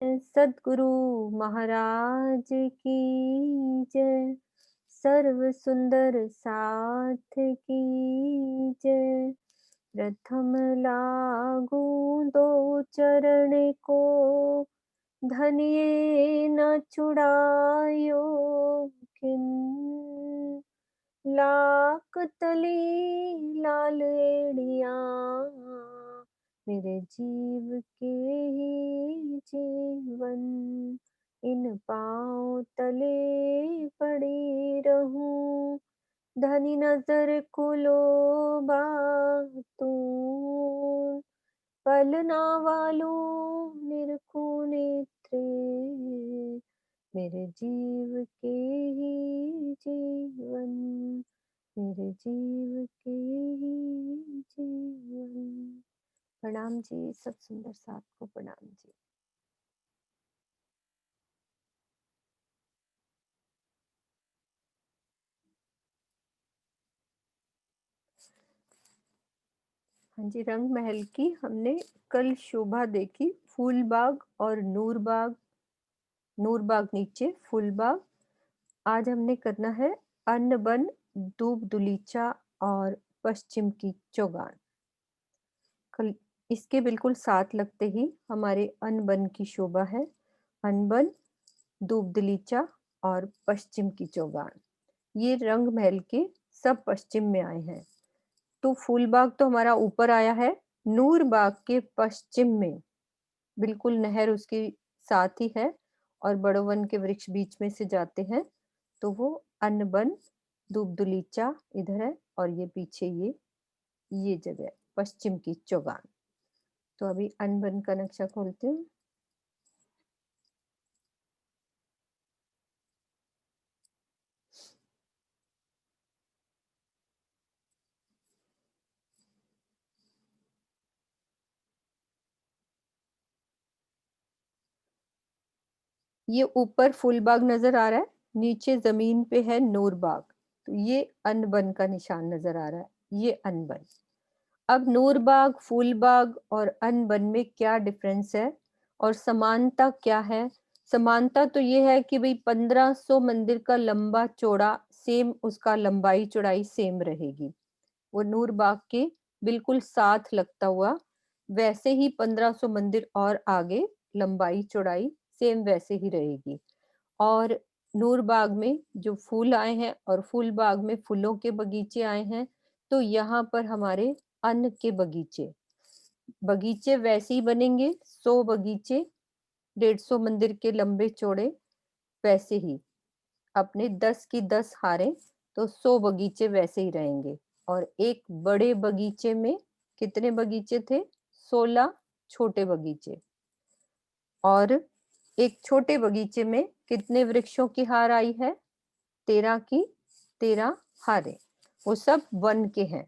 सद्गुरु महाराज की जय। सर्व सुंदर साथ की जय। प्रथम लागू दो चरण को, धनिये न छुड़ायो किन। लाख तली लाल एड़िया, मेरे जीव के ही जीवन। इन पाँव तले पड़ी रहूं, धनी नजर को लोबा तू। पलना वालों निरखूं नेत्रे, मेरे जीव के ही जीवन। मेरे जीव के ही जीवन। प्रणाम जी, सब सुंदर साथ को प्रणाम जी। हाँ जी, रंग महल की हमने कल शोभा देखी, फूलबाग और नूरबाग। नूरबाग नीचे, फूलबाग। आज हमने करना है अन्न बन, दूब दुलीचा और पश्चिम की चौगान। कल इसके बिल्कुल साथ लगते ही हमारे अन्न बन की शोभा है। अन्न बन, दूब दलीचा और पश्चिम की चौगान। ये रंग महल के सब पश्चिम में आए हैं। तो फूलबाग तो हमारा ऊपर आया है, नूरबाग के पश्चिम में बिल्कुल नहर उसके साथ ही है और बड़ोवन के वृक्ष बीच में से जाते हैं। तो वो अनबन, दूबदुलीचा इधर है और ये पीछे ये जगह पश्चिम की चौगान। तो अभी अनबन का नक्शा खोलते हैं। ये ऊपर फूलबाग नजर आ रहा है, नीचे जमीन पे है नूरबाग। तो ये अनबन का निशान नजर आ रहा है, ये अनबन। अब नूरबाग, फूलबाग और अनबन में क्या डिफरेंस है और समानता क्या है? समानता तो ये है कि भाई 1500 मंदिर का लंबा चौड़ा सेम, उसका लंबाई चौड़ाई सेम रहेगी। वो नूरबाग के बिल्कुल साथ लगता हुआ वैसे ही 1500 मंदिर और आगे लंबाई चौड़ाई सेम वैसे ही रहेगी। और नूरबाग में जो फूल आए हैं और फूलबाग में फूलों के बगीचे आए हैं, तो यहाँ पर हमारे अन्न के बगीचे, बगीचे वैसे ही बनेंगे। 100 बगीचे, 150 मंदिर के लंबे चौड़े, वैसे ही अपने 10 की 10 हारें, तो 100 बगीचे वैसे ही रहेंगे। और एक बड़े बगीचे में कितने बगीचे थे? 16 छोटे बगीचे। और एक छोटे बगीचे में कितने वृक्षों की हार आई है? 13 की 13 हारें। वो सब वन के हैं।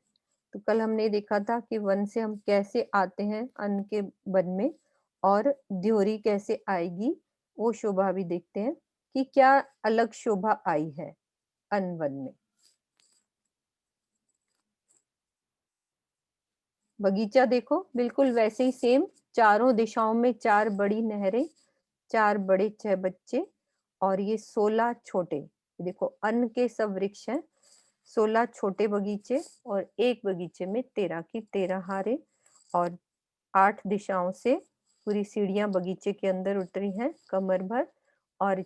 तो कल हमने देखा था कि वन से हम कैसे आते हैं अन्न के वन में, और द्योरी कैसे आएगी, वो शोभा भी देखते हैं कि क्या अलग शोभा आई है अन्न वन में। बगीचा देखो बिल्कुल वैसे ही सेम, चारों दिशाओं में 4 बड़ी नहरें, 4 बड़े 6 बच्चे और ये 16 छोटे। देखो अन्न के सब वृक्ष हैं, 16 छोटे बगीचे और एक बगीचे में 13 की 13 हारें। और 8 दिशाओं से पूरी सीढ़ियां बगीचे के अंदर उतरी हैं कमर भर। और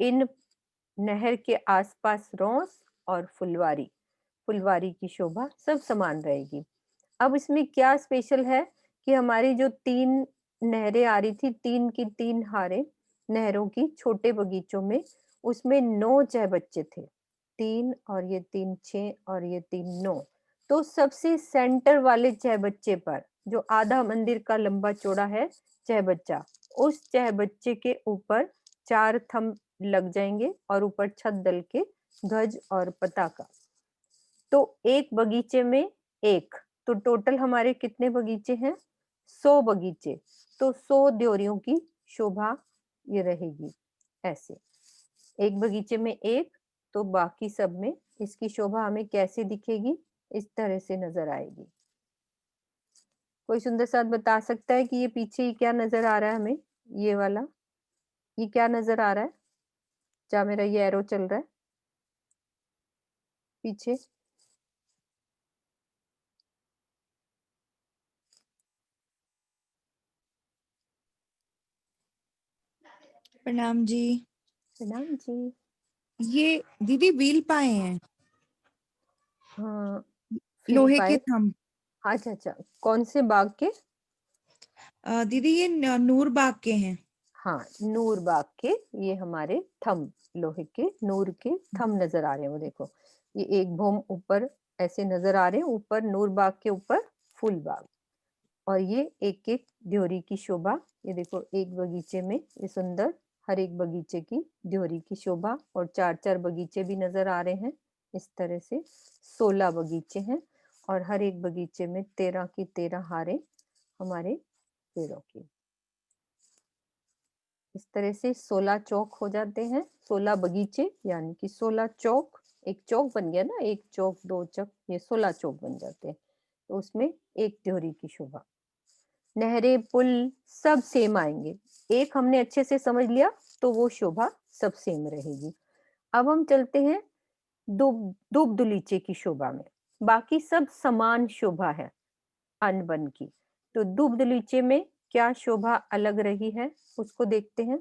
इन नहर के आसपास रोस और फुलवारी, फुलवारी की शोभा सब समान रहेगी। अब इसमें क्या स्पेशल है कि हमारी जो 3 नहरें आ रही थी, 3 की 3 हारें नहरों की छोटे बगीचों में, उसमें 9 चह बच्चे थे। 3 और ये 3 6 और ये 3 9। तो सबसे सेंटर वाले चह बच्चे पर जो आधा मंदिर का लंबा चौड़ा है चह बच्चा, उस चह बच्चे के ऊपर 4 थंब लग जाएंगे और ऊपर छत दल के ध्वज और पताका। तो एक बगीचे में एक, तो टोटल हमारे कितने बगीचे हैं? 100 बगीचे। तो 100 द्योरियों की शोभा ये रहेगी ऐसे। एक बगीचे में एक, तो बाकी सब में इसकी शोभा हमें कैसे दिखेगी? इस तरह से नजर आएगी। कोई सुंदर साथ बता सकता है कि ये पीछे ही क्या नजर आ रहा है हमें, ये वाला? ये क्या नजर आ रहा है जहाँ मेरा ये एरो चल रहा है पीछे? प्रणाम जी। प्रणाम जी। ये दीदी व्हील पाए हैं, हाँ, फील लोहे के पाए। थंब। अच्छा अच्छा, कौन से बाग के? दीदी ये नूर बाग के हैं। हाँ, नूर बाग के। ये हमारे थंब, लोहे के नूर के थंब नजर आ रहे हैं। वो देखो, ये एक भूम ऊपर ऐसे नजर आ रहे हैं, ऊपर नूर बाग के ऊपर फूल बाग। और ये एक एक ड्योरी की शोभा। ये देखो, एक बगीचे में ये सुंदर, हर एक बगीचे की ड्योरी की शोभा। और चार चार बगीचे भी नजर आ रहे हैं। इस तरह से 16 बगीचे हैं और हर एक बगीचे में 13 की 13 हारें हमारे पेड़ों की। इस तरह से 16 चौक हो जाते हैं, 16 बगीचे यानी कि 16 चौक। एक चौक बन गया ना, एक चौक दो चौक, ये 16 चौक बन जाते हैं। तो उसमें एक त्योरी की शोभा। नहरें पुल सब सेम आएंगे। एक हमने अच्छे से समझ लिया तो वो शोभा सब सेम रहेगी। अब हम चलते हैं दूब दूब दलीचे की शोभा में। बाकी सब समान शोभा है अनबन की। तो दूब दलीचे में क्या शोभा अलग रही है उसको देखते हैं।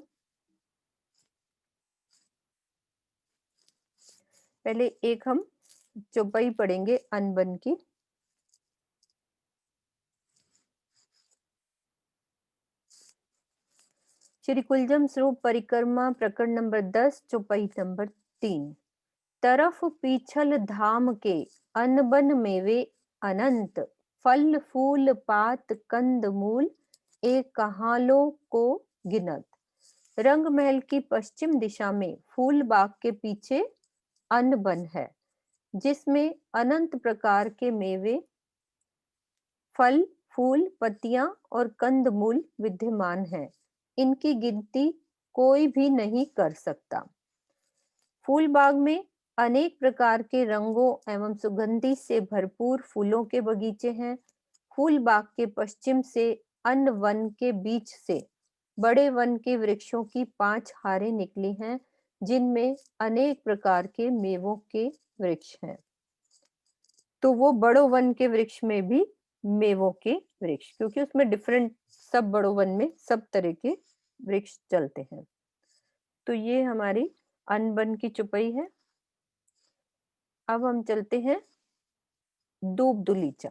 पहले एक हम चौपाई पढ़ेंगे अनबन की। श्री कुलजम स्वरूप परिक्रमा प्रकरण नंबर 10 चौपाई नंबर 3। तरफ पीछल धाम के अनबन मेवे अनंत, फल फूल पात कंद मूल एक कहालो को गिनत। रंग महल की पश्चिम दिशा में फूल बाग के पीछे अनबन है, जिसमें अनंत प्रकार के मेवे, फल फूल पत्तियां और कंदमूल विद्यमान हैं। इनकी गिनती कोई भी नहीं कर सकता। फूल बाग में अनेक प्रकार के रंगों एवं सुगंधि से भरपूर फूलों के बगीचे हैं। फूल बाग के पश्चिम से अन्य वन के बीच से बड़े वन के वृक्षों की 5 हारें निकली हैं, जिनमें अनेक प्रकार के मेवों के वृक्ष हैं। तो वो बड़ो वन के वृक्ष में भी मेवों के वृक्ष, क्योंकि उसमें डिफरेंट, सब बड़ो वन में सब तरह के वृक्ष चलते हैं। तो ये हमारी अनबन की चुपई है। अब हम चलते हैं दूब दुलीचा।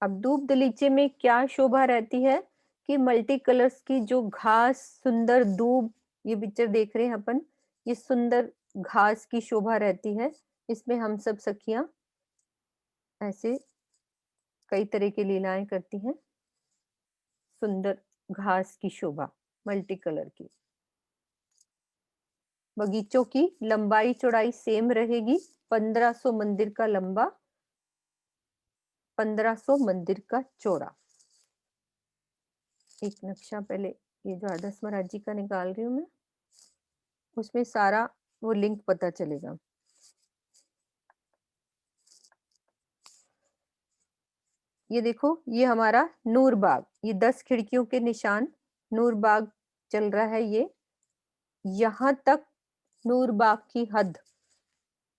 अब दूब दलीचे में क्या शोभा रहती है कि मल्टी कलर्स की जो घास, सुंदर दूब, ये पिक्चर देख रहे हैं अपन, ये सुंदर घास की शोभा रहती है। इसमें हम सब सखियां ऐसे कई तरह की लीलाएं करती हैं। सुंदर घास की शोभा मल्टी कलर की। बगीचों की लंबाई चौड़ाई सेम रहेगी। 1500 मंदिर का लंबा, 1500 मंदिर का चौड़ा। एक नक्शा पहले, ये जो आदर्श महाराज जी का निकाल रही हूँ मैं, उसमें सारा वो लिंक पता चलेगा। ये देखो, ये हमारा नूर बाग, ये 10 खिड़कियों के निशान नूर बाग चल रहा है। ये यहाँ तक नूर बाग की हद,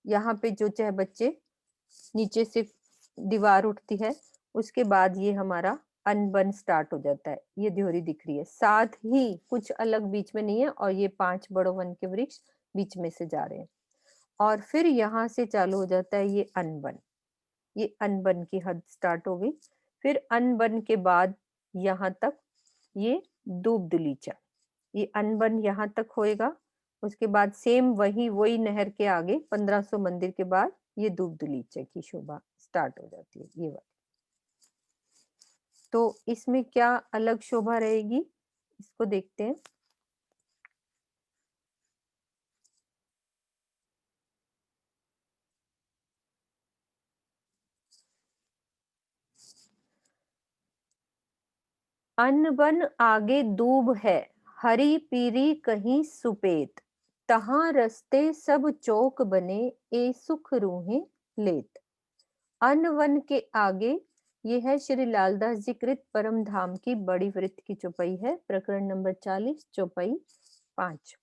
यहाँ पे जो चाहे बच्चे नीचे से दीवार उठती है, उसके बाद ये हमारा अनबन स्टार्ट हो जाता है। ये ध्योरी दिख रही है, साथ ही कुछ अलग बीच में नहीं है, और ये 5 बड़ो वन के वृक्ष बीच में से जा रहे हैं। और फिर यहाँ से चालू हो जाता है ये अनबन। ये अनबन की हद स्टार्ट हो गई। फिर अनबन के बाद यहाँ तक ये दूब दलीचा। ये अनबन यहाँ तक होएगा। उसके बाद सेम वही नहर के आगे 1500 मंदिर के बाद ये दूब दलीचे की शोभा स्टार्ट हो जाती है, ये वाली। तो इसमें क्या अलग शोभा रहेगी इसको देखते हैं। अनबन आगे दूब है, हरी पीरी कहीं सुपेत, तहां रस्ते सब चौक बने, ए सुख रूहें लेत। अनवन के आगे ये है श्री लालदास जी कृत परम धाम की बड़ी वृत्त की चौपाई है, प्रकरण नंबर 40, चौपाई 5।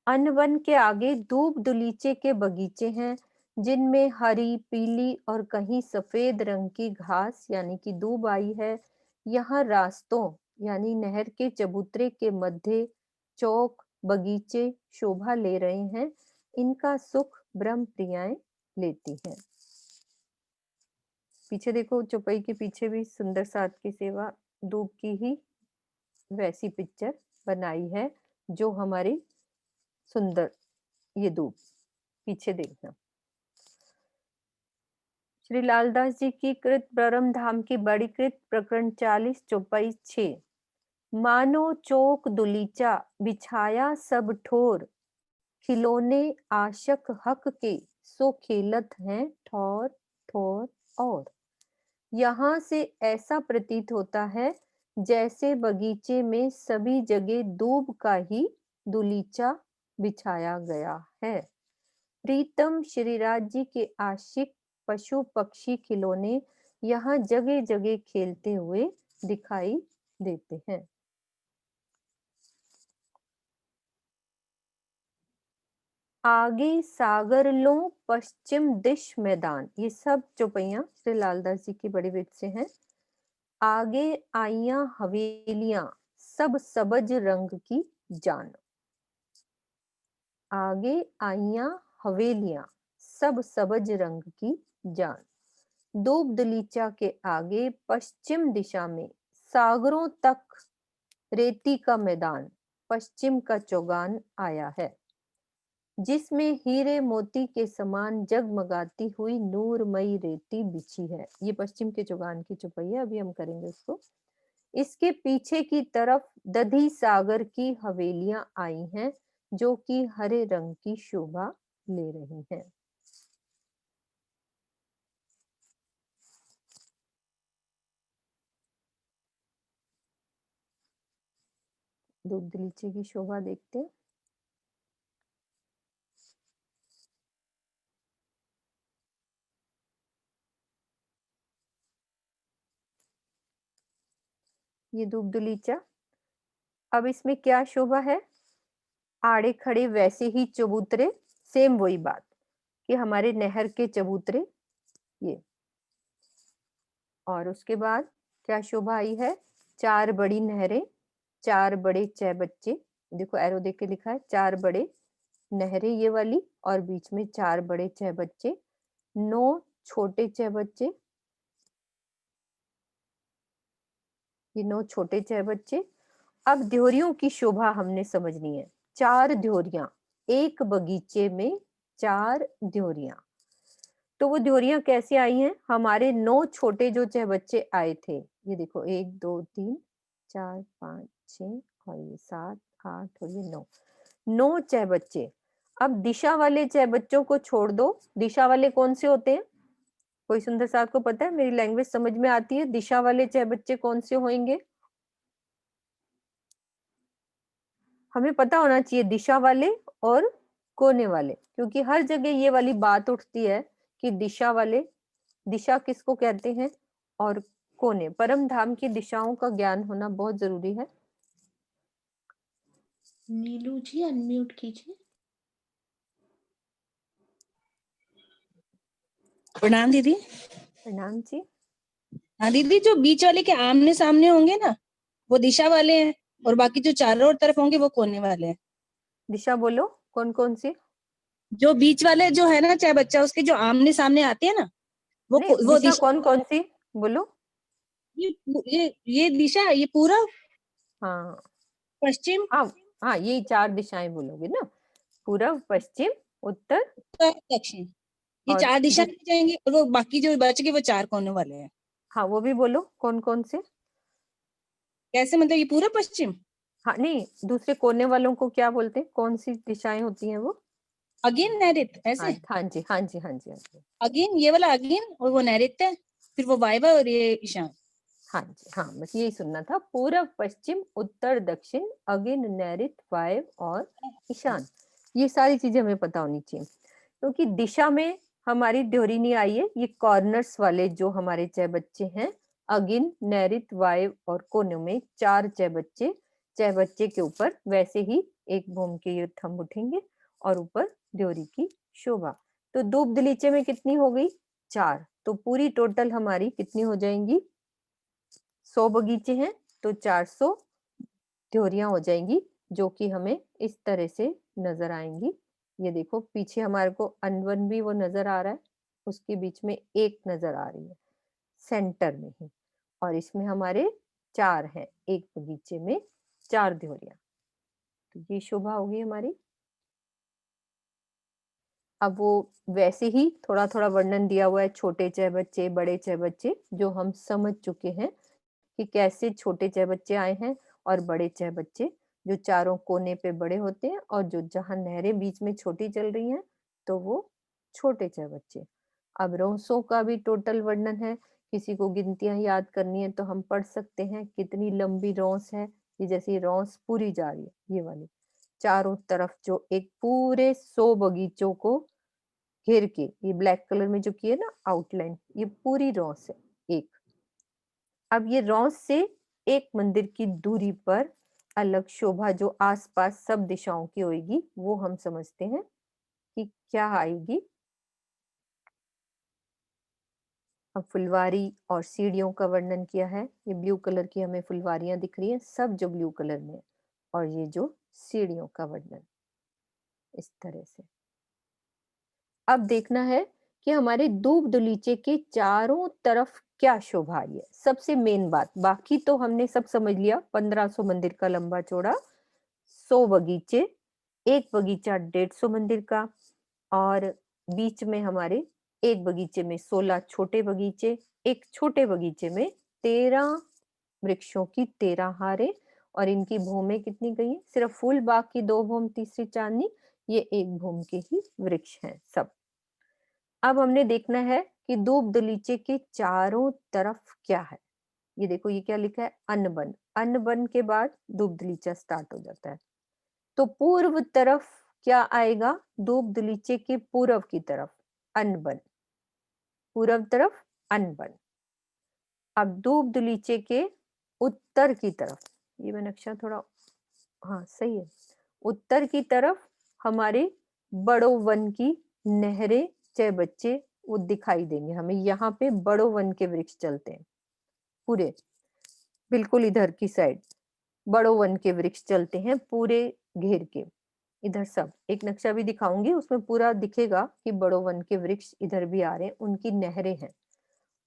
अन्न वन के आगे दूब दुलीचे के बगीचे हैं, जिनमें हरी, पीली और कहीं सफेद रंग की घास यानी कि दूब आई है। यहाँ रास्तों यानी नहर के चबूतरे के मध्य चौक, बगीचे शोभा ले रहे हैं। इनका सुख ब्रह्म प्रियाएं लेती हैं। पीछे देखो, चौपाई के पीछे भी सुंदर साथ की सेवा दूब की ही वैसी पिक्चर बनाई है, जो हमारी सुंदर ये दूब पीछे देखना। श्री लालदास जी की कृत परम धाम की बड़ी कृत प्रकरण 40, चौपाई 6। मानो चौक दुलीचा बिछाया सब ठोर, खिलौने आशक हक के सो खेलत हैं ठौर ठौर और। यहाँ से ऐसा प्रतीत होता है जैसे बगीचे में सभी जगह दूब का ही दुलीचा बिछाया गया है। प्रीतम श्रीराज जी के आशिक पशु पक्षी खिलौने यहाँ जगह जगह खेलते हुए दिखाई देते हैं। आगे सागर लो पश्चिम दिश मैदान, ये सब चौपाइयां श्री लालदास जी की बड़ी विद से हैं। आगे आइया हवेलियां सब सबज रंग की जान। आगे आइया हवेलियां सब सबज रंग की जान। दूब दलीचा के आगे पश्चिम दिशा में सागरों तक रेती का मैदान, पश्चिम का चौगान आया है, जिसमें हीरे मोती के समान जगमगाती हुई नूरमयी रेती बिछी है। ये पश्चिम के चौगान की चौपाई है, अभी हम करेंगे उसको। इसके पीछे की तरफ दधी सागर की हवेलियां आई हैं, जो कि हरे रंग की शोभा ले रही हैं। दूब दलीचे की शोभा देखते हैं। ये दूब दलीचा। अब इसमें क्या शोभा है? आड़े खड़े वैसे ही चबूतरे, सेम वही बात कि हमारे नहर के चबूतरे ये। और उसके बाद क्या शोभा आई है? चार बड़ी नहरें, चार बड़े चहबच्चे। देखो एरो देख के लिखा है, चार बड़े नहरें ये वाली, और बीच में चार बड़े चहबच्चे, 9 छोटे चहबच्चे, ये 9 छोटे चहबच्चे। अब ध्योरियों की शोभा हमने समझनी है। 4 ध्योरियां, एक बगीचे में 4 ध्योरियां। तो वो ध्योरियां कैसे आई हैं? हमारे 9 छोटे जो चहबच्चे आए थे, ये देखो 1 2 3 4 5 6 और ये 7 8 और ये 9, 9 चहबच्चे। अब दिशा वाले चहबच्चों को छोड़ दो। दिशा वाले कौन से होते हैं? कोई सुंदर साथ को पता है? मेरी लैंग्वेज समझ में आती है? दिशा वाले चहबच्चे कौन से होंगे? हमें पता होना चाहिए दिशा वाले और कोने वाले, क्योंकि हर जगह ये वाली बात उठती है कि दिशा वाले, दिशा किसको कहते हैं, और कोने। परम धाम की दिशाओं का ज्ञान होना बहुत जरूरी है। नीलू जी अनम्यूट कीजिए। प्रणाम दीदी। प्रणाम जी। हाँ दीदी, जो बीच वाले के आमने सामने होंगे ना, वो दिशा वाले हैं, और बाकी जो चारों ओर तरफ होंगे वो कोने वाले हैं। दिशा बोलो, कौन कौन सी? जो बीच वाले जो है ना, चाहे बच्चा, उसके जो आमने सामने आते हैं ना, नहीं, वो दिशा दिशा। कौन कौन सी बोलो? ये दिशा, ये पूरा हाँ पश्चिम हाँ हाँ, ये 4 दिशाएं बोलोगे ना, पूरब पश्चिम उत्तर उत्तर दक्षिण, ये और 4 दिशा में जाएंगे, और वो बाकी जो बच गए वो 4 कोने वाले हैं। हाँ वो भी बोलो कौन कौन से। कैसे, मतलब ये पूरा पश्चिम, हाँ नहीं, दूसरे कोने वालों को क्या बोलते हैं? कौन सी दिशाएं होती हैं वो? अगेन नैऋत्य, हाँ ऐसे। हाँ जी हाँ जी हाँ जी हाँ जी अगेन ये वाला अगेन, और वो नैऋत्य, फिर वो वायव्य और ये ईशान। हाँ जी हाँ, बस यही सुनना था। पूरब पश्चिम उत्तर दक्षिण अगिन नैऋत्य वायव्य और ईशान, ये सारी चीजें हमें पता होनी चाहिए, क्योंकि दिशा में हमारी ड्योरी नहीं आई है, ये कॉर्नर्स वाले जो हमारे चहबच्चे हैं, अगिन, नैऋत, वायव्य और कोनों में 4 चहबच्चे, चहबच्चे के ऊपर वैसे ही एक भौम के ये थंब उठेंगे और ऊपर ड्योरी की शोभा। तो दूब दलीचे में कितनी हो गई? 4। तो पूरी टोटल हमारी कितनी हो जाएंगी? 100 बगीचे हैं तो 400 ड्योरियां हो जाएंगी, जो कि हमें इस तरह से नजर आएंगी। ये देखो पीछे हमारे को अनवन भी वो नजर आ रहा है, उसके बीच में एक नजर आ रही है सेंटर में ही, और इसमें हमारे 4 हैं, एक बगीचे में 4 ड्योरियां। तो ये शोभा होगी हमारी। अब वो वैसे ही थोड़ा थोड़ा वर्णन दिया हुआ है, छोटे चहबच्चे, बड़े चहबच्चे, जो हम समझ चुके हैं कि कैसे छोटे चहबच्चे आए हैं और बड़े चहबच्चे, जो चारों कोने पे बड़े होते हैं और जो जहां नहरें बीच में छोटी चल रही हैं तो वो छोटे चहबच्चे। अब रोंसों का भी टोटल वर्णन है, किसी को गिनतियां याद करनी है तो हम पढ़ सकते हैं कितनी लंबी रोंस है। ये जैसी रोंस पूरी जा रही है, ये वाली चारों तरफ जो एक पूरे 100 बगीचों को घेर के, ये ब्लैक कलर में जो की है ना आउटलाइन, ये पूरी रोंस है एक। अब ये रॉस से एक मंदिर की दूरी पर अलग शोभा जो आसपास सब दिशाओं की होगी, वो हम समझते हैं कि क्या आएगी। अब फुलवारी और सीढ़ियों का वर्णन किया है, ये ब्लू कलर की हमें फुलवारियां दिख रही हैं, सब जो ब्लू कलर में है, और ये जो सीढ़ियों का वर्णन इस तरह से। अब देखना है कि हमारे दूब दलीचे के चारों तरफ क्या शोभा आई है, सबसे मेन बात। बाकी तो हमने सब समझ लिया, 1500 मंदिर का लंबा चौड़ा, 100 बगीचे, एक बगीचा 150 मंदिर का, और बीच में हमारे एक बगीचे में 16 छोटे बगीचे, एक छोटे बगीचे में 13 वृक्षों की 13 हारें, और इनकी भूमें कितनी गई है? सिर्फ फूल बाग की 2 भूम, तीसरी चांदनी, ये एक भूम के ही वृक्ष हैं सब। अब हमने देखना है कि दूब दलीचे के चारों तरफ क्या है। ये देखो ये क्या लिखा है? अनबन। अनबन के बाद दूब दलीचा स्टार्ट हो जाता है। तो पूर्व तरफ क्या आएगा? दूब दलीचे के पूर्व की तरफ अनबन, पूर्व तरफ अनबन। अब दूब दलीचे के उत्तर की तरफ, ये मैं नक्शा थोड़ा, हाँ सही है, उत्तर की तरफ हमारे बड़ो वन की नहरें, चाहे बच्चे वो दिखाई देंगे हमें। यहाँ पे बड़ो वन के वृक्ष चलते हैं पूरे, बिल्कुल इधर की साइड बड़ो वन के वृक्ष चलते हैं पूरे घेर के। इधर सब एक नक्शा भी दिखाऊंगी, उसमें पूरा दिखेगा कि बड़ो वन के वृक्ष इधर भी आ रहे हैं, उनकी नहरें हैं।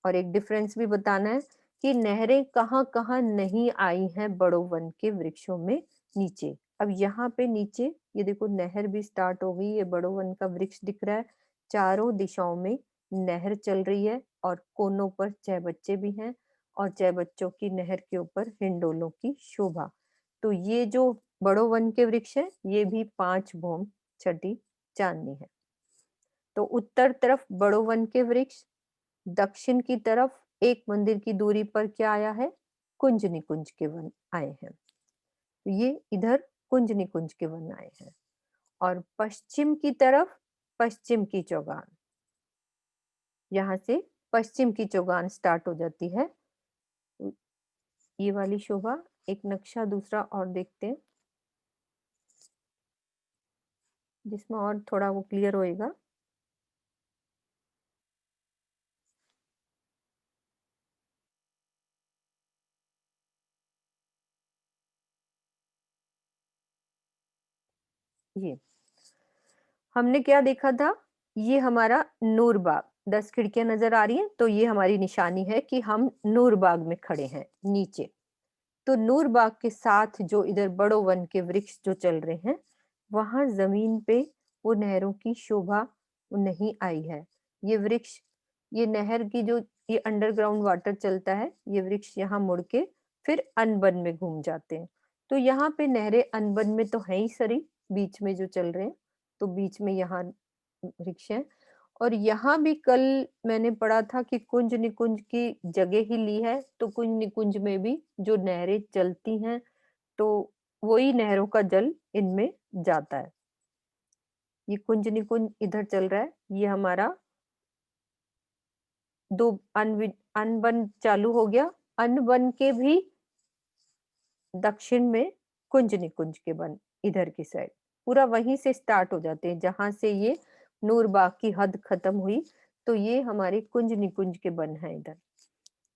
और एक डिफरेंस भी बताना है कि नहरें कहाँ कहाँ नहीं आई हैं बड़ो वन के वृक्षों में नीचे। अब यहाँ पे नीचे ये देखो नहर भी स्टार्ट हो गई, ये बड़ो वन का वृक्ष दिख रहा है, चारों दिशाओं में नहर चल रही है, और कोनों पर चहबच्चे भी हैं, और चहबच्चों की नहर के ऊपर हिंडोलों की शोभा। तो ये जो बड़ो वन के वृक्ष है, ये भी 5 भौम छठी चांदनी है। तो उत्तर तरफ बड़ो वन के वृक्ष, दक्षिण की तरफ एक मंदिर की दूरी पर क्या आया है? कुंज निकुंज के वन आए हैं। तो ये इधर कुंज निकुंज के वन आए हैं, और पश्चिम की तरफ पश्चिम की चौगान, यहाँ से पश्चिम की चौगान स्टार्ट हो जाती है। तो ये वाली शोभा, एक नक्शा दूसरा और देखते हैं जिसमें और थोड़ा वो क्लियर होएगा। ये हमने क्या देखा था? ये हमारा नूरबाग, 10 खिड़कियां नजर आ रही हैं, तो ये हमारी निशानी है कि हम नूरबाग में खड़े हैं नीचे। तो नूरबाग के साथ जो इधर बड़ो वन के वृक्ष जो चल रहे हैं, वहां जमीन पे वो नहरों की शोभा नहीं आई है। ये वृक्ष, ये नहर की जो ये अंडरग्राउंड वाटर चलता है, ये वृक्ष यहाँ मुड़ के फिर अनबन में घूम जाते हैं। तो यहाँ पे नहरें अनबन में तो है ही सरी, बीच में जो चल रहे हैं, तो बीच में यहाँ वृक्ष है। और यहाँ भी कल मैंने पढ़ा था कि कुंज निकुंज की जगह ही ली है, तो कुंज निकुंज में भी जो नहरें चलती हैं, तो वही नहरों का जल इनमें जाता है। ये कुंज निकुंज इधर चल रहा है, ये हमारा दूब अनबन चालू हो गया। अनबन के भी दक्षिण में कुंज निकुंज के वन इधर की साइड, पूरा वहीं से स्टार्ट हो जाते हैं जहां से ये नूरबाग की हद खत्म हुई। तो ये हमारे कुंज निकुंज के वन है इधर।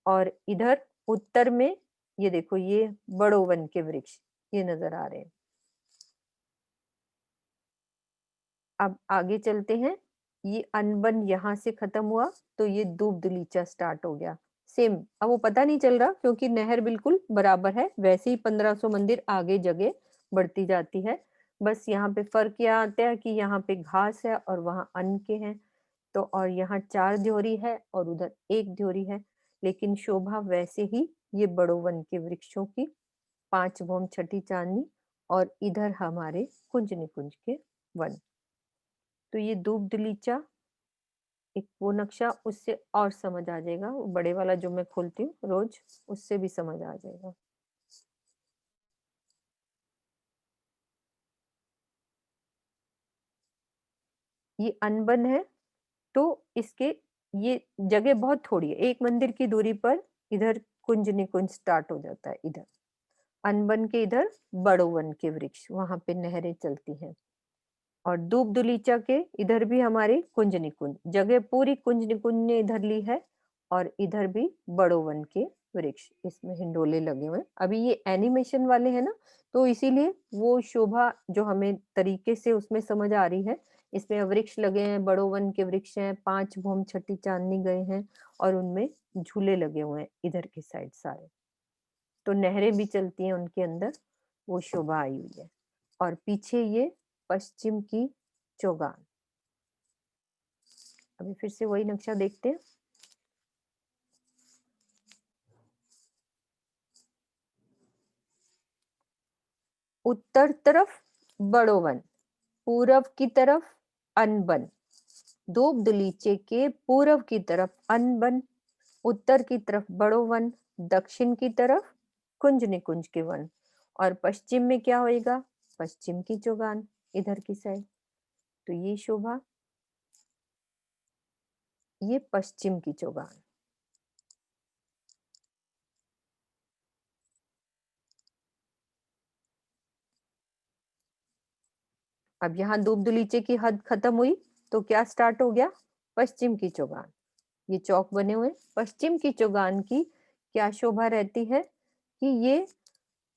और इधर उत्तर में ये देखो, ये बड़ो वन के वृक्ष ये नजर आ रहे हैं। अब आगे चलते हैं। ये अनबन यहाँ से खत्म हुआ तो ये दूब दलीचा स्टार्ट हो गया। सेम, अब वो पता नहीं चल रहा क्योंकि नहर बिल्कुल बराबर है, वैसे ही 1500 मंदिर आगे जगह बढ़ती जाती है। बस यहाँ पे फर्क क्या आता है कि यहाँ पे घास है और वहाँ अन्न के हैं। तो और यहाँ 4 ध्योरी है और उधर 1 ध्योरी है, लेकिन शोभा वैसे ही ये बड़ो वन के वृक्षों की, 5 भौम छठी चांदनी, और इधर हमारे कुंज निकुंज के वन। तो ये दूब दलीचा एक वो नक्शा, उससे और समझ आ जाएगा, वो बड़े वाला जो मैं खोलती हूँ रोज, उससे भी समझ आ जाएगा। ये अनबन है तो इसके ये जगह बहुत थोड़ी है, 1 मंदिर की दूरी पर इधर कुंज निकुंज स्टार्ट हो जाता है। इधर अनबन के इधर बड़ो वन के वृक्ष, वहां पे नहरें चलती हैं। और दूब दुलीचा के इधर भी हमारी कुंज निकुंज जगह, पूरी कुंज निकुंज ने इधर ली है। और इधर भी बड़ो वन के वृक्ष, इसमें हिंडोले लगे हुए हैं। अभी ये एनिमेशन वाले हैं ना, तो इसीलिए वो शोभा जो हमें तरीके से उसमें समझ आ रही है। इसमें वृक्ष लगे हैं, बड़ो वन के वृक्ष हैं, 5 भौम छठी चांदनी गए हैं, और उनमें झूले लगे हुए हैं इधर की साइड सारे। तो नहरें भी चलती हैं उनके अंदर, वो शोभा आई हुई है। और पीछे ये पश्चिम की चौगान। अभी फिर से वही नक्शा देखते हैं। उत्तर तरफ बड़ो वन, पूरब की तरफ अनबन, दूब दलीचे के पूरब की तरफ अनबन, उत्तर की तरफ बड़ो वन, दक्षिण की तरफ कुंज निकुंज के वन, और पश्चिम में क्या होएगा, पश्चिम की चौगान इधर की साइड। तो ये शोभा, ये पश्चिम की चौगान। अब यहाँ दूब दलीचे की हद खत्म हुई तो क्या स्टार्ट हो गया, पश्चिम की चौगान। ये चौक बने हुए, पश्चिम की चौगान की क्या शोभा रहती है कि ये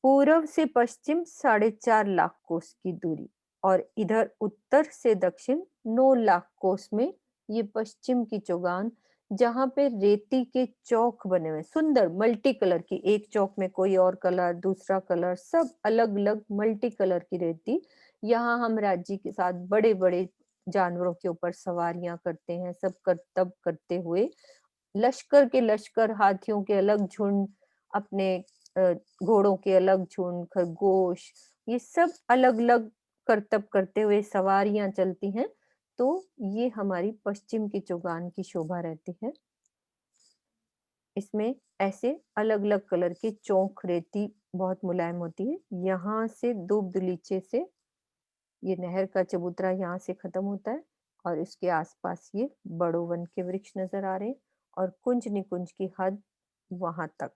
पूर्व से पश्चिम 4.5 लाख कोस की दूरी, और इधर उत्तर से दक्षिण 9 लाख कोस में ये पश्चिम की चौगान, जहां पे रेती के चौक बने हुए सुंदर मल्टी कलर की, एक चौक में कोई और कलर, दूसरा कलर, सब अलग अलग मल्टी कलर की रेती। यहाँ हम राज्य के साथ बड़े बड़े जानवरों के ऊपर सवारियां करते हैं, सब करतब करते हुए, लश्कर के लश्कर, हाथियों के अलग झुंड, अपने घोड़ों के अलग झुंड, खरगोश, ये सब अलग अलग करतब करते हुए सवारियां चलती हैं। तो ये हमारी पश्चिम की चौगान की शोभा रहती है। इसमें ऐसे अलग अलग कलर की चौक रेती बहुत मुलायम होती है। यहाँ से दूब दलीचे से ये नहर का चबूतरा यहाँ से खत्म होता है, और इसके आसपास ये बड़ो वन के वृक्ष नजर आ रहे हैं, और कुंज निकुंज की हद वहां तक,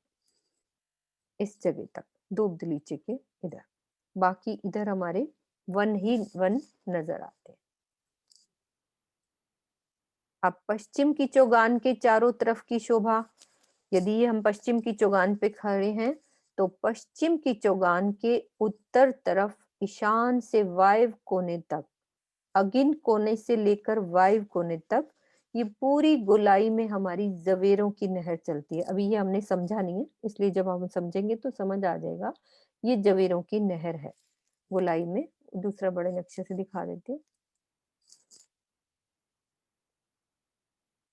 इस जगह तक दूब दलीचे के इधर। बाकी इधर हमारे वन ही वन नजर आते हैं। अब पश्चिम की चौगान के चारों तरफ की शोभा, यदि ये हम पश्चिम की चौगान पे खड़े हैं, तो पश्चिम की चौगान के उत्तर तरफ ईशान से वायव्य कोने तक, अगिन कोने से लेकर वायव्य कोने तक, ये पूरी गोलाई में हमारी जवेरों की नहर चलती है। अभी ये हमने समझा नहीं है, इसलिए जब हम समझेंगे तो समझ आ जाएगा। ये जवेरों की नहर है गोलाई में। दूसरा बड़े नक्शे से दिखा देती हूँ।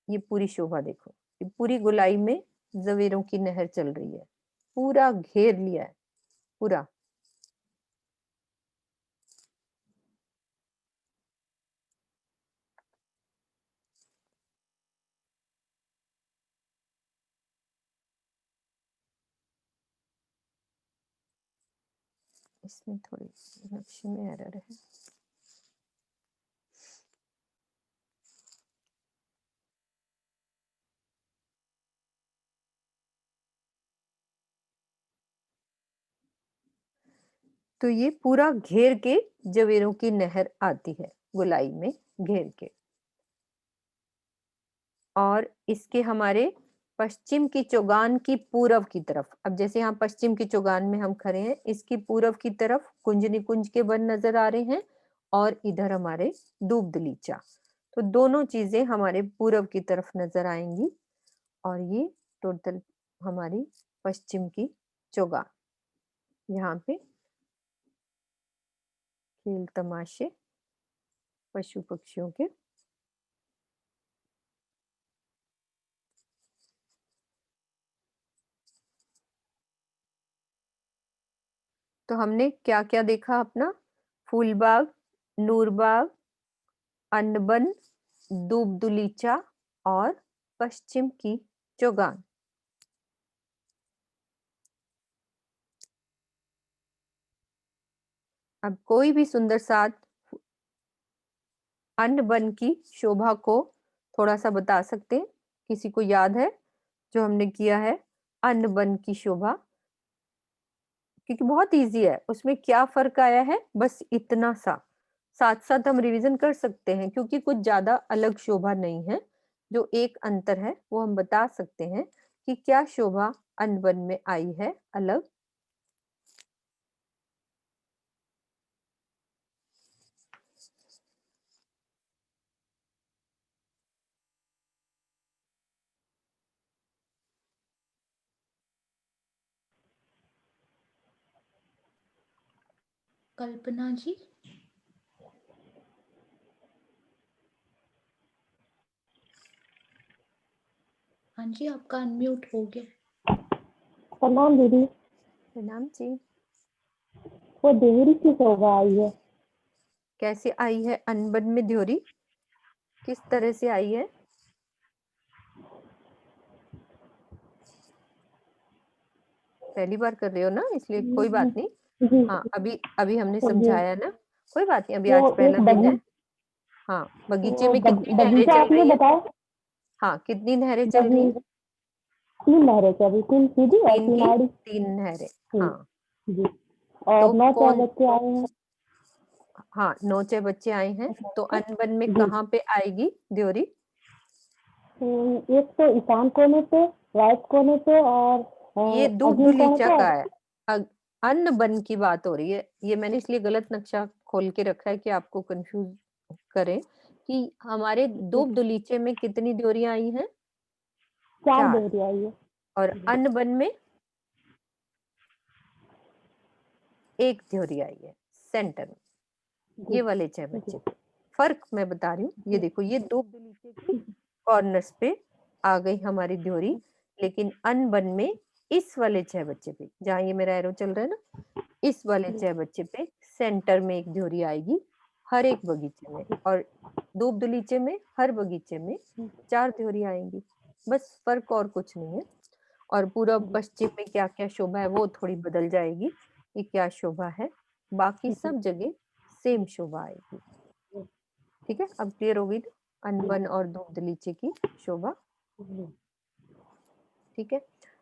ये पूरी शोभा देखो, ये पूरी गोलाई में जवेरों की नहर चल रही है, पूरा घेर लिया है पूरा। इसमें थोड़ी नक्शे में एरर है। तो ये पूरा घेर के जवेरों की नहर आती है, गोलाई में घेर के। और इसके हमारे पश्चिम की चौगान की पूरब की तरफ, अब जैसे यहाँ पश्चिम की चौगान में हम खड़े हैं, इसकी पूरब की तरफ कुंज निकुंज के वन नजर आ रहे हैं और इधर हमारे दूब दलीचा। तो दोनों चीजें हमारे पूरब की तरफ नजर आएंगी और ये टोटल हमारी पश्चिम की चौगान। यहाँ पे खेल तमाशे पशु पक्षियों के। तो हमने क्या क्या देखा अपना? फूलबाग, नूरबाग, अन्नबन, दूब दुलीचा और पश्चिम की चौगान। अब कोई भी सुंदर साथ अन्नबन की शोभा को थोड़ा सा बता सकते हैं? किसी को याद है जो हमने किया है अन्नबन की शोभा? क्योंकि बहुत इजी है, उसमें क्या फर्क आया है बस इतना सा। साथ साथ हम रिवीजन कर सकते हैं क्योंकि कुछ ज्यादा अलग शोभा नहीं है। जो एक अंतर है वो हम बता सकते हैं कि क्या शोभा अन्नबन में आई है अलग। कल्पना जी। हाँ जी, आपका अनम्यूट हो गया। प्रणाम दीदी। प्रणाम जी। वो देहरी की शोभा आई है। कैसे आई है अन्नबन में ड्योरी? किस तरह से आई है? पहली बार कर रहे हो ना, इसलिए कोई बात नहीं। जी। हाँ, अभी अभी हमने तो ये समझाया ना, कोई बात नहीं, अभी वो आज पहला एक दिन है। हाँ, बगीचे में कितनी नहरें बगीचा चल आपने रही है? बताया। हाँ, कितनी नहरें चल रही है? 3 नहरें चल रही, 3 सीधी और 3 3 की आड़ी। 3 नहरें। जी। हाँ, जी। तो और 9 चार कौन? बच्चे आए हैं। हाँ, 9 6 बच्चे आए हैं। तो अन्नबन में जी। कहाँ पे आएगी ड्योरी? एक तो ईशान कोने पे, राइट कोने पे और ये दूब अग्नि कोने दुलीचा पे। का है। अन्नबन की बात हो रही है। ये मैंने इसलिए गलत नक्शा खोल के रखा है कि आपको कंफ्यूज करे कि हमारे दूब दुलीचे में कितनी ड्योरियां आई हैं? 4 4। देहरी आई है। और अन्नबन में 1 ड्योरी आई है सेंटर में। ये वाले 6 बच्चे थे। फर्क मैं बता रही हूँ, ये देखो, ये दूब दुलीचे की कॉर्नर्स पे आ गई हमारी ड्योरी, लेकिन अनबन में इस वाले 6 बच्चे पे, जहाँ ये मेरा एरो चल रहा है ना, इस वाले 6 बच्चे पे सेंटर में एक ड्योरी आएगी हर एक बगीचे में। और दूब दुलीचे में हर बगीचे में 4 ड्योरी आएंगी। बस फर्क और कुछ नहीं है। और पूरब पश्चिम में क्या क्या शोभा है वो थोड़ी बदल जाएगी कि क्या शोभा है, बाकी सब जगह सेम शोभा आएगी। ठीक है, अब क्लियर हो गई ना अनबन और दूब दलीचे की शोभा? ठीक है,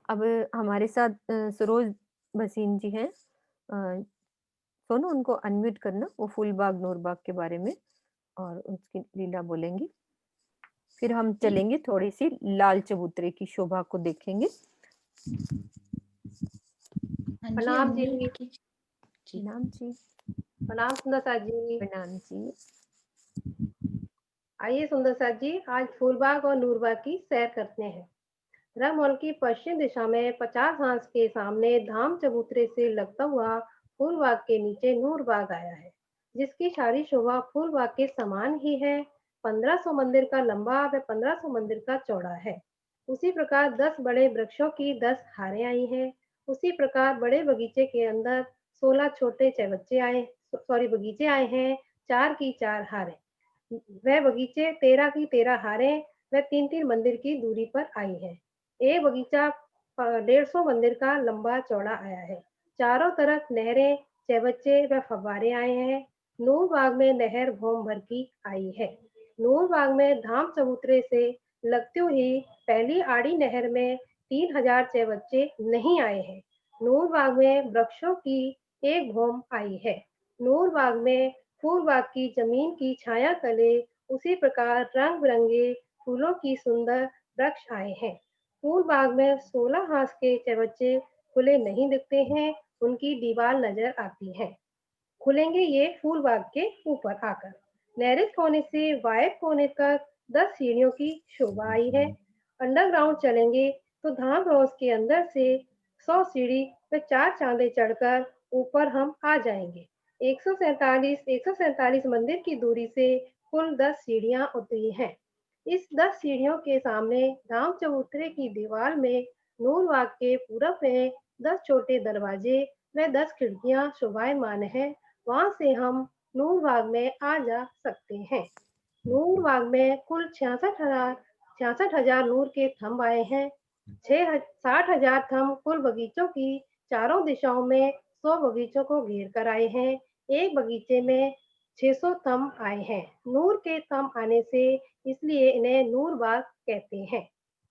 अब हमारे साथ सरोज भसीन जी हैं। सोनू, उनको अनम्यूट करना, वो फूलबाग नूरबाग के बारे में और उसकी लीला बोलेंगी। फिर हम चलेंगे थोड़ी सी लाल चबूतरे की शोभा को देखेंगे। हाँ जी, प्रणाम जी। अनम्यूट कीजिए। जी। प्रणाम जी। प्रणाम सुंदर साथ जी। प्रणाम जी। आइए सुंदर साथ जी, आज फूलबाग और नूरबाग की सैर करते हैं। रंगमहल की पश्चिम दिशा में 50 हांस के सामने धाम चबूतरे से लगता हुआ फूलबाग के नीचे नूरबाग आया है, जिसकी सारी शोभा फूलबाग के समान ही है। 1500 मंदिर का लंबा व 1500 मंदिर का चौड़ा है। उसी प्रकार 10 बड़े वृक्षों की 10 हारें आई हैं। उसी प्रकार बड़े बगीचे के अंदर 16 छोटे बगीचे आए हैं, 4 की 4 हारें। वह बगीचे 13 की 13 हारें व 3-3 मंदिर की दूरी पर आई है। एक बगीचा 150 मंदिर का लंबा चौड़ा आया है। चारों तरफ नहरें, चहबच्चे व फव्वारे आए हैं। नूरबाग में नहर भौम भर की आई है। नूरबाग में धाम चबूतरे से लगते ही पहली आड़ी नहर में 3000 चहबच्चे नहीं आए हैं। नूरबाग में वृक्षों की एक भौम आई है। नूर बाग में फूल बाग की जमीन की छाया तले उसी प्रकार रंग बिरंगे फूलों की सुंदर वृक्ष आए हैं। फूल बाग में 16 हाथ के चबच्चे खुले नहीं दिखते हैं, उनकी दीवार नजर आती है। खुलेंगे ये फूल बाग के ऊपर आकर। नैरित कोने से वायद कोने तक 10 सीढ़ियों की शोभा आई है। अंडरग्राउंड चलेंगे तो धाम रोज के अंदर से 100 सीढ़ी व 4 चांदे चढ़कर ऊपर हम आ जाएंगे। 147 मंदिर की दूरी से कुल 10 सीढ़ियां उतरी हैं। इस 10 सीढ़ियों के सामने धाम चबूतरे की दीवार में नूर बाग के पूरब में 10 छोटे दरवाजे व 10 खिड़कियां शोभायमान है। वहां से हम नूर बाग में आ जा सकते हैं। नूर बाग में कुल 66,000 नूर के थंब आए हैं। 60,000 थंब कुल बगीचों की चारों दिशाओं में 100 बगीचों को घेर कर आए हैं। एक बगीचे में 600 थंब आए हैं। नूर के थंब आने से इसलिए इन्हें नूर बाग कहते हैं।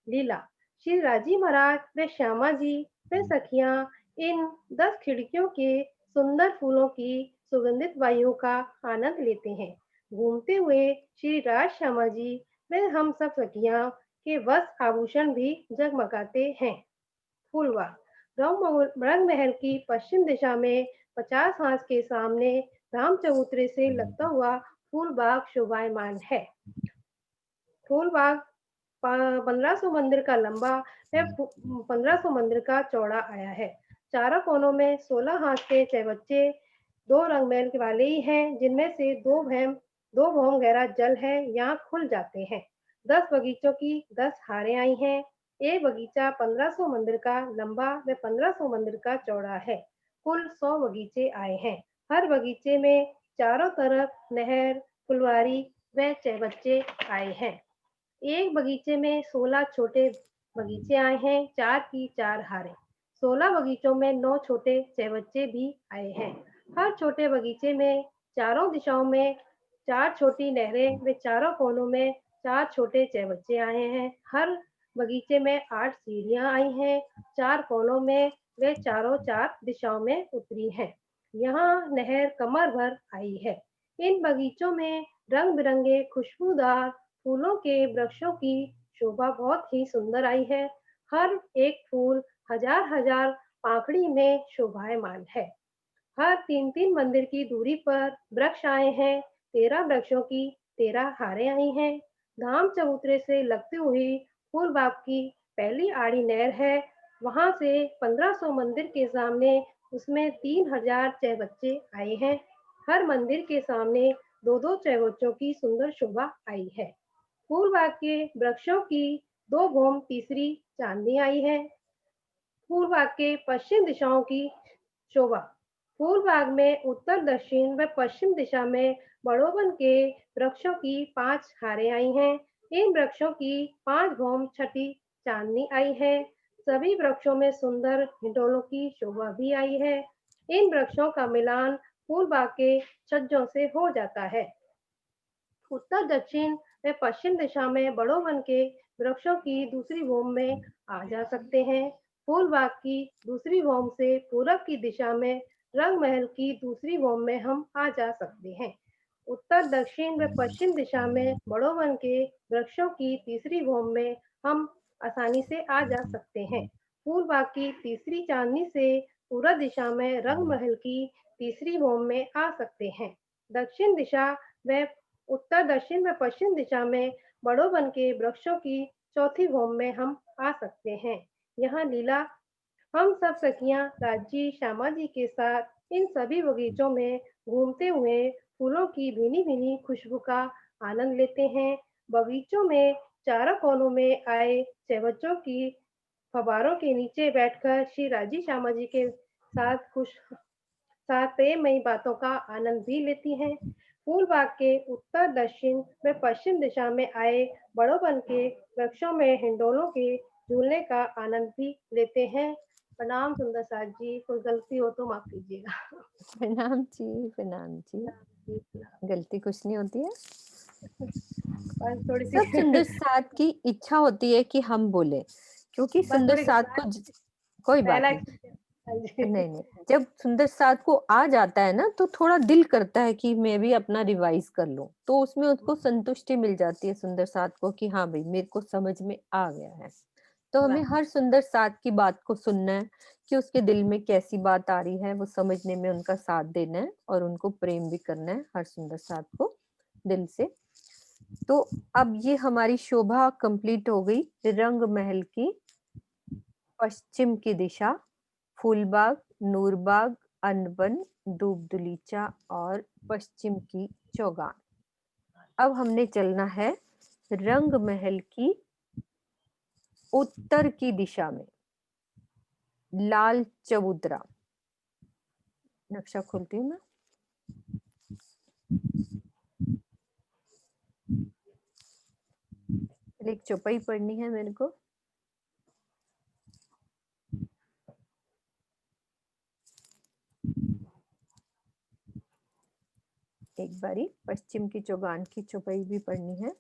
लीला श्री राजी महाराज व श्यामा जी व सखियां इन 10 खिड़कियों के सुंदर फूलों की सुगंधित वायु का आनंद लेते हैं। घूमते हुए श्री राज श्यामा जी व हम सब सखियां के वस्त्र आभूषण भी जगमगाते हैं। फूलबाग रंग महल की पश्चिम दिशा में 50 हाथ के सामने धाम चबूतरे से लगता हुआ फूलबाग शोभायमान है। फूलबाग 1500 मंदिर का लंबा व 1500 मंदिर का चौड़ा आया है। चारों कोनों में 16 हाथ के चबच्चे 2 रंगमहल वाले ही हैं, जिनमें से 2 भौम गहरा जल है, यहाँ खुल जाते हैं। 10 बगीचों की 10 हारें आई हैं। एक बगीचा 1500 मंदिर का लंबा व 1500 मंदिर का चौड़ा है। कुल 100 बगीचे आए हैं। हर बगीचे में चारों तरफ नहर, फुलवारी व चबच्चे आए हैं। एक बगीचे में 16 छोटे बगीचे आए हैं, 4 की 4 हारें। 16 बगीचों में 9 छोटे चबच्चे भी आए हैं। हर छोटे बगीचे में चारों दिशाओं में 4 छोटी नहरें व चारों कोनों में 4 छोटे चबच्चे आए हैं। हर बगीचे में 8 सीढ़ियां आई हैं, 4 कोनों में वे चारों 4 दिशाओं में उतरी हैं। यहाँ नहर कमर भर आई है। इन बगीचों में रंग बिरंगे खुशबूदार फूलों के वृक्षों की शोभा बहुत ही सुंदर आई है। हर एक फूल हजार हजार पाखड़ी में शोभायमान है। हर 3-3 मंदिर की दूरी पर वृक्ष आए हैं। 13 वृक्षों की 13 हारें आई हैं। धाम चबूतरे से लगती हुई फूलबाग की पहली आड़ी नहर है। वहां से 1500 मंदिर के सामने उसमें 3000 चबच्चे आए हैं। हर मंदिर के सामने 2-2 चबच्चों की सुंदर शोभा आई है। फूलबाग के वृक्षों की 2 भौम तीसरी चांदनी आई है। फूलबाग के पश्चिम दिशाओं की शोभा। फूलबाग में उत्तर, दक्षिण व पश्चिम दिशा में बड़ोवन के वृक्षों की 5 हारें आई हैं। इन वृक्षों की 5 भौम छठी चांदनी आई है। सभी वृक्षों में सुंदर हिंडोलों की शोभा भी आई है। इन वृक्षों का मिलान फूलबाग के छज्जों से हो जाता है। उत्तर, दक्षिण व पश्चिम दिशा में बड़ों वन के वृक्षों की दूसरी भौम में आ जा सकते हैं। फूलबाग की दूसरी भौम से पूरब की दिशा में रंग महल की दूसरी भौम में हम आ जा सकते हैं। उत्तर, दक्षिण व पश्चिम दिशा में बड़ों वन के वृक्षों की तीसरी भौम में हम आसानी से आ जा सकते हैं। फूलबाग की तीसरी चांदनी से पूरब दिशा में रंग महल की तीसरी भौम में आ सकते हैं। दक्षिण दिशा व उत्तर, दक्षिण व पश्चिम दिशा में बड़ों वन के वृक्षों की चौथी भौम में हम आ सकते हैं। यहाँ लीला हम सब सखियां राजी श्यामा जी के साथ इन सभी बगीचों में घूमते हुए फूलों की भीनी भीनी खुशबू का आनंद लेते हैं। बगीचों में चारों कोनों में आए चबच्चों की फवारों के नीचे बैठकर श्री राजी श्यामा जी के साथ प्रेममयी बातों का आनंद भी लेती हैं। फूलबाग के उत्तर, दक्षिण व पश्चिम दिशा में आए बड़ों वन के वृक्षों में हिंडोलों के झूलने का आनंद भी लेते हैं। प्रणाम सुंदर साथ जी, कोई गलती हो तो माफ कीजिएगा। प्रणाम जी, प्रणाम जी। गलती कुछ नहीं होती है। बस थोड़ी सी सब सुंदर साथ की इच्छा होती है कि हम बोले, क्योंकि बस सुंदर थोड़ी साथ को कोई बात पहला नहीं। हाँ जी। नहीं, नहीं, जब सुंदर साथ को आ जाता है ना, तो थोड़ा दिल करता है कि मैं भी अपना रिवाइज़ कर लूँ। तो उसमें उसको संतुष्टि मिल जाती है सुंदर साथ को कि हाँ भई, मेरे को समझ में आ गया है। तो हमें वाह! हर सुंदर साथ की बात को सुनना है कि उसके दिल में कैसी बात आ रही है, वो समझने में उनका साथ देना है और उनको प्रेम भी करना है, हर सुंदर साथ को दिल से। तो अब ये हमारी शोभा कंप्लीट हो गई रंग महल की पश्चिम की दिशा, फूलबाग, नूरबाग, अनबन, दूब-दलीचा और पश्चिम की चौगान। अब हमने चलना है रंग महल की उत्तर की दिशा में, लाल चबूतरा। नक्शा खोलती हूँ मैं। पहले एक चौपाई पढ़नी है मेरे को। एक बारी पश्चिम की चौगान की चौपाई भी पढ़नी है।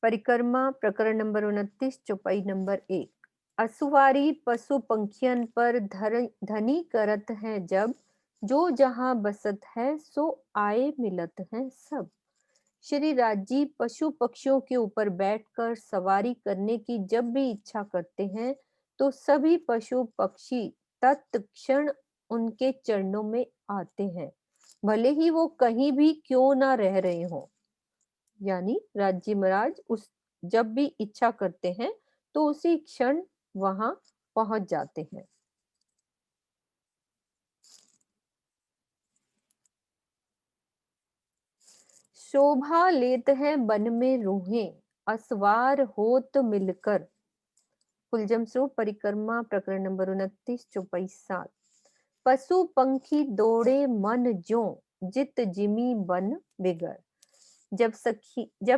परिक्रमा प्रकरण नंबर 29 चौपाई नंबर 1। असुवारी पशु पंखियन पर धनी करत है जब, जो जहां बसत है सो आए मिलत है सब। श्री राजी पशु पक्षियों के ऊपर बैठकर सवारी करने की जब भी इच्छा करते हैं, तो सभी पशु पक्षी तत्क्षण उनके चरणों में आते हैं, भले ही वो कहीं भी क्यों ना रह रहे हों। यानी राज्य महाराज उस जब भी इच्छा करते हैं तो उसी क्षण वहां पहुंच जाते हैं। शोभा लेत हैं बन में रूहें, असवार होत मिलकर। कुलजम स्वरूप परिक्रमा प्रकरण नंबर 29 चौपाई 7। पशु पंखी दौड़े मन ज्यों, जित जिमी बन बिगर। जब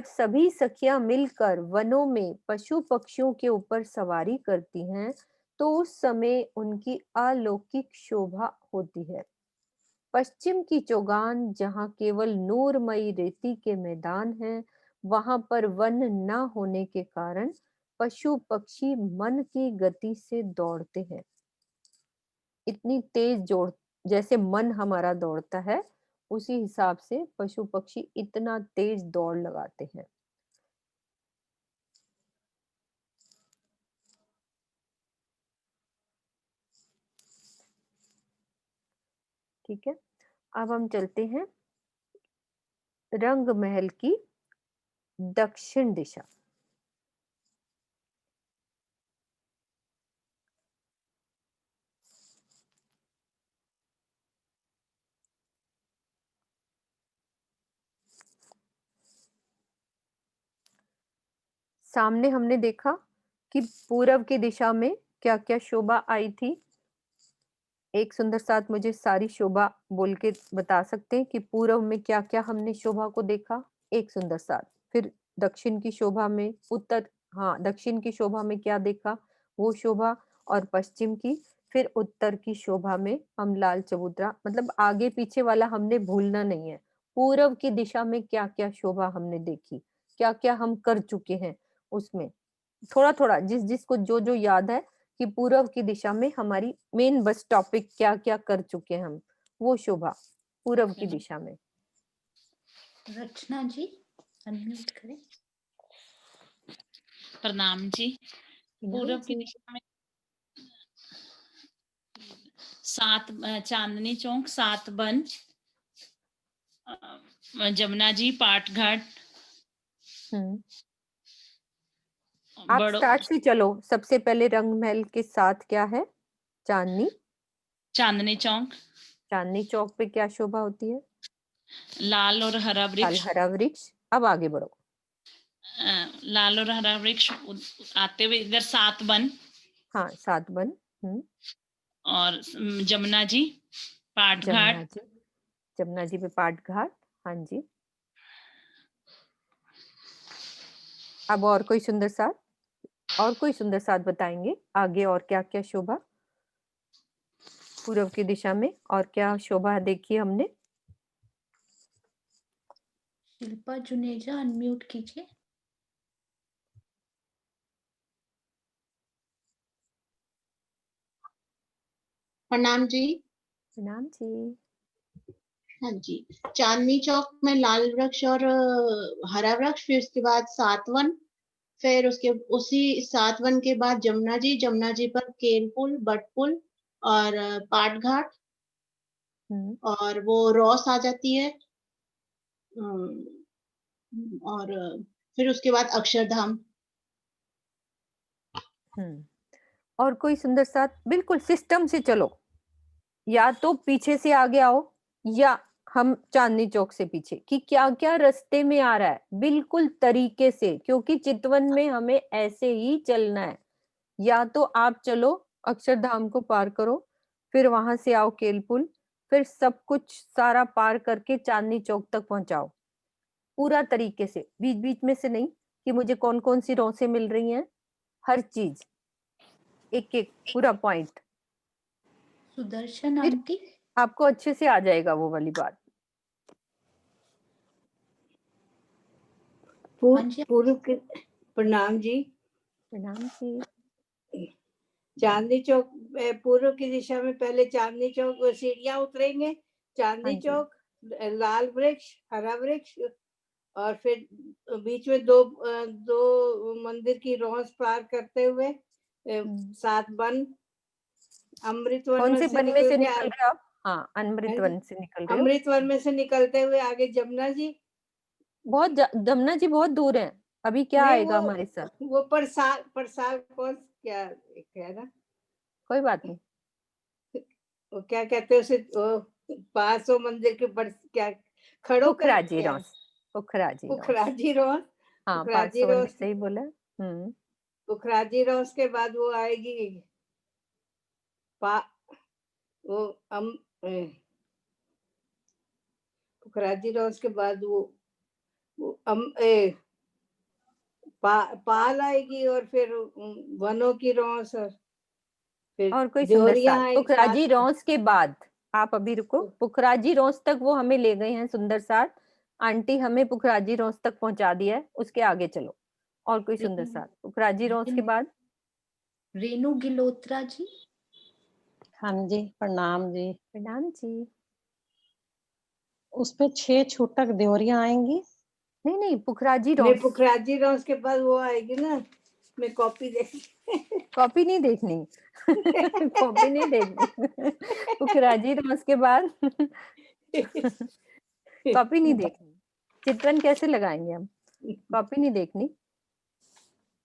सभी सखियां मिलकर वनों में पशु पक्षियों के ऊपर सवारी करती हैं, तो उस समय उनकी अलौकिक शोभा होती है। पश्चिम की चौगान जहां केवल नूरमयी रेती के मैदान हैं, वहां पर वन न होने के कारण पशु पक्षी मन की गति से दौड़ते हैं। इतनी तेज जोड़ जैसे मन हमारा दौड़ता है, उसी हिसाब से पशु पक्षी इतना तेज दौड़ लगाते हैं। ठीक है, अब हम चलते हैं रंग महल की दक्षिण दिशा। सामने हमने देखा कि पूरब की दिशा में क्या-क्या शोभा आई थी। एक सुंदर साथ मुझे सारी शोभा बोल के बता सकते हैं कि पूरब में क्या-क्या हमने शोभा को देखा? एक सुंदर साथ। फिर दक्षिण की शोभा में दक्षिण की शोभा में क्या देखा? वो शोभा और पश्चिम की, फिर उत्तर की शोभा में हम लाल चबूतरा मतलब आगे-पीछे वाला हमने भूलना नहीं है। पूरब की दिशा में क्या-क्या शोभा हमने देखी? क्या-क्या हम कर चुके हैं उसमें? थोड़ा-थोड़ा जिसको जो-जो याद है कि पूर्व की दिशा में हमारी मेन बस टॉपिक क्या-क्या कर चुके हैं हम, वो शोभा पूर्व की दिशा में। रचना जी अनम्यूट करें। प्रणाम जी। पूरब की जी। दिशा में चांदनी चौक, सात बन, जमुना जी, पाट घाट, हुँ। आप बड़ो स्टार्ट से चलो, सबसे पहले रंग महल के साथ क्या है? चांदनी, चांदनी चौक, चांदनी चौक पे क्या शोभा होती है? लाल और हरा लाल वृक्ष, हरा वृक्ष। अब आगे बढ़ो। लाल और हरा वृक्ष आते हुए इधर सात बन हाँ, सात बन। हुँ, और जमुना जी, पाट जमुना घाट, जी, जमुना जी पे पाट घाट। हाँ जी। अब और कोई सुंदर साथ? और कोई सुंदर साथ बताएँगे? आगे और क्या-क्या शोभा? पूर्व की दिशा में और क्या शोभा देखी हमने? शिल्पा जुनेजा अनम्यूट कीजिए। प्रणाम जी। प्रणाम जी। हाँ जी। चांदनी चौक में लाल वृक्ष और हरा वृक्ष, फिर उसके बाद सातवन, फिर उसके उसी सातवन के बाद जमुना जी, जमुना जी पर केल पुल, बट पुल और पाट घाट, और वो रॉस आ जाती है। और फिर उसके बाद अक्षरधाम। और कोई सुंदर साथ बिल्कुल सिस्टम से चलो, या तो पीछे से आगे आओ या हम चांदनी चौक से पीछे, कि क्या क्या रास्ते में आ रहा है बिल्कुल तरीके से, क्योंकि चितवन में हमें ऐसे ही चलना है। या तो आप चलो अक्षरधाम को पार करो, फिर वहां से आओ केलपुल, फिर सब कुछ सारा पार करके चांदनी चौक तक पहुंचाओ पूरा तरीके से, बीच बीच में से नहीं कि मुझे कौन कौन सी रौसें मिल रही हैं, हर चीज एक एक पूरा पॉइंट। सुदर्शन फिर आंटी, आपको अच्छे से आ जाएगा वो वाली बात। हाँ जी। पूर्व के प्रणाम जी। प्रणाम जी। चांदनी चौक पूर्व की दिशा में पहले चांदनी चौक सीढ़ियां उतरेंगे, चांदनी हाँ जी। चौक, लाल वृक्ष, हरा वृक्ष, और फिर बीच में दो मंदिर की रौस पार करते हुए सात वन, अमृतवन कौन में से से वन में से निकल निकल के रहे हो आप? हाँ, अमृत वन से निकल रहे हो। अमृतवन में से निकलते हुए आगे जमुना जी। बहुत जमुना जी बहुत दूर है, अभी क्या नहीं, आएगा हमारे साथ? वो पर साल कौन क्या है ना, कोई बात नहीं। वो क्या कहते हैं उसे, 500 मंदिर के क्या खड़ो कर पुखराजी क्या, रॉस, पुखराजी रॉस। पुखराजी रोस। हाँ, पुखराजी 500 वन रोस, सही बोला। पुखराजी रोस के बाद वो आएगी पा वो पुखराजी रोस के बाद वो पाल आएगी, और फिर वनों की रौस, और फिर और कोई सुंदर देवरिया साथ आएगी पुखराजी रॉस के बाद। आप अभी रुको, पुखराजी रॉस तक वो हमें ले गए हैं सुंदर साथ, आंटी हमें पुखराजी रॉस तक पहुंचा दिया है, उसके आगे चलो। और कोई सुंदर साथ पुखराजी रॉस के बाद। रेणु गिलोत्रा जी। हाँ जी, प्रणाम जी। प्रणाम जी। उस पे 6 छूटक देवरियां आएंगी। नहीं नहीं, पुखराजी नहीं, रॉस। पुखराजी रौस के बाद वो आएगी ना, मैं कॉपी कॉपी नहीं देखनी। कॉपी नहीं देखनी। पुखराजी रॉस के बाद कॉपी नहीं देखनी। चित्वन कैसे लगाएंगे हम? कॉपी नहीं देखनी।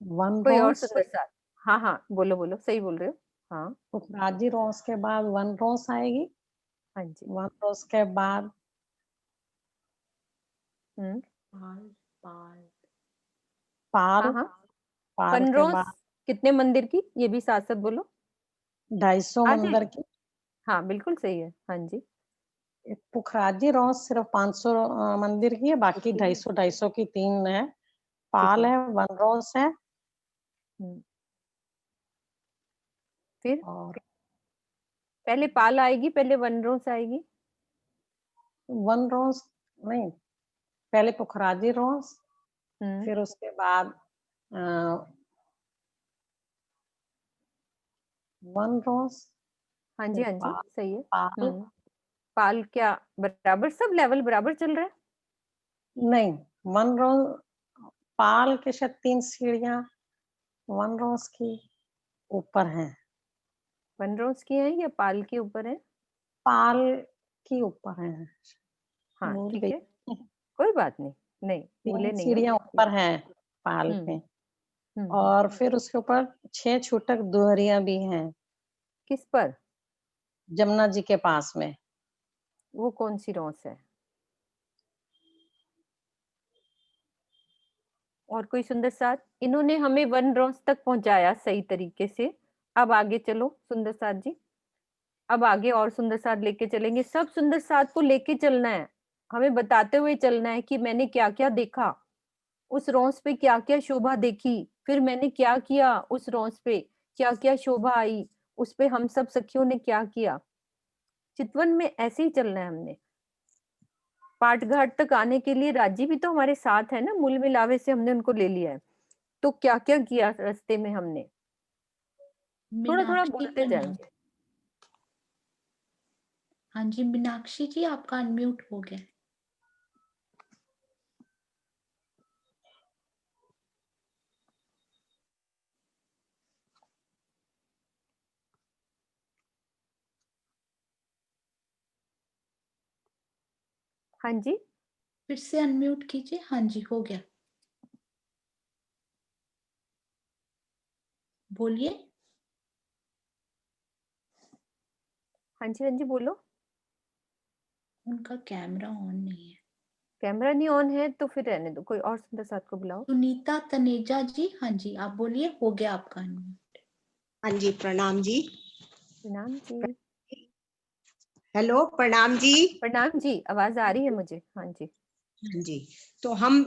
वन कोई और रॉस, सुंदर साथ। हाँ हाँ, बोलो बोलो, सही बोल रहे हो। हाँ पुखराजी रॉस के बाद वन रॉस आएगी। हाँ जी। वन रॉस के बाद पाल पाल पाल, हाँ हाँ, पाल के पनरोज बाद कितने मंदिर की, ये भी साथ साथ बोलो। 250 आ मंदिर जाएगी। की। हाँ बिल्कुल सही है, हाँ जी। पुखराजी रॉस सिर्फ 500 मंदिर की है, बाकी 250 की 3 है। पाल है, वन रॉस है, फिर और पहले पाल आएगी, पहले वनरोस आएगी। वन रॉस नहीं, पहले पुखराजी रॉस, फिर उसके बाद वन रॉस। हाँ जी हाँ जी, सही है। पाल पाल क्या बराबर, सब लेवल बराबर चल रहा है? नहीं, वन रॉस पाल के शायद 3 सीढ़ियां वन रॉस की ऊपर हैं। वनरोस की है या पाल के ऊपर है? पाल की ऊपर हैं। हाँ भूल ठीक गई। है, कोई बात नहीं, नहीं 3 भूले नहीं हो। सीढ़ियां ऊपर हैं पाल पे, और फिर उसके ऊपर 6 छूटक दोहरियां भी हैं। किस पर? जमुना जी के पास में। वो कौन सी रॉस है? और कोई सुंदर साथ। इन्होंने हमें वन रॉस तक पहुंचाया सही तरीके से। अब आगे चलो सुंदर साथ जी, अब आगे और सुंदर साथ लेके चलेंगे। सब सुंदर साथ को लेके चलना है, हमें बताते हुए चलना है कि मैंने क्या क्या देखा उस रॉस पे, क्या क्या शोभा देखी, फिर मैंने क्या किया उस रॉस पे, क्या क्या शोभा आई उस पे, हम सब सखियों ने क्या किया। चितवन में ऐसे ही चलना है हमने। पाट घाट तक आने के लिए राजी भी तो हमारे साथ है ना, मूल मिलावे से हमने उनको ले लिया है। तो क्या क्या किया रास्ते में हमने, थोड़ा थोड़ा मीनाक्षी बोलते कन्या। जाएंगे। हाँ जी, मीनाक्षी जी आपका अनम्यूट हो गया है। हाँ जी, फिर से अनम्यूट कीजिए। हाँ जी, हो गया। बोलिए। हाँ जी, हाँ जी, बोलो। उनका कैमरा ऑन नहीं है। कैमरा नहीं ऑन है तो फिर रहने दो, कोई और सुंदर साथ को बुलाओ। सुनीता तनेजा जी, हाँ जी, आप बोलिए, हो गया आपका अनम्यूट। हाँ जी, प्रणाम जी। प्रणाम जी। हेलो, प्रणाम जी। प्रणाम जी, आवाज आ रही है मुझे। हाँ जी। हाँ जी, तो हम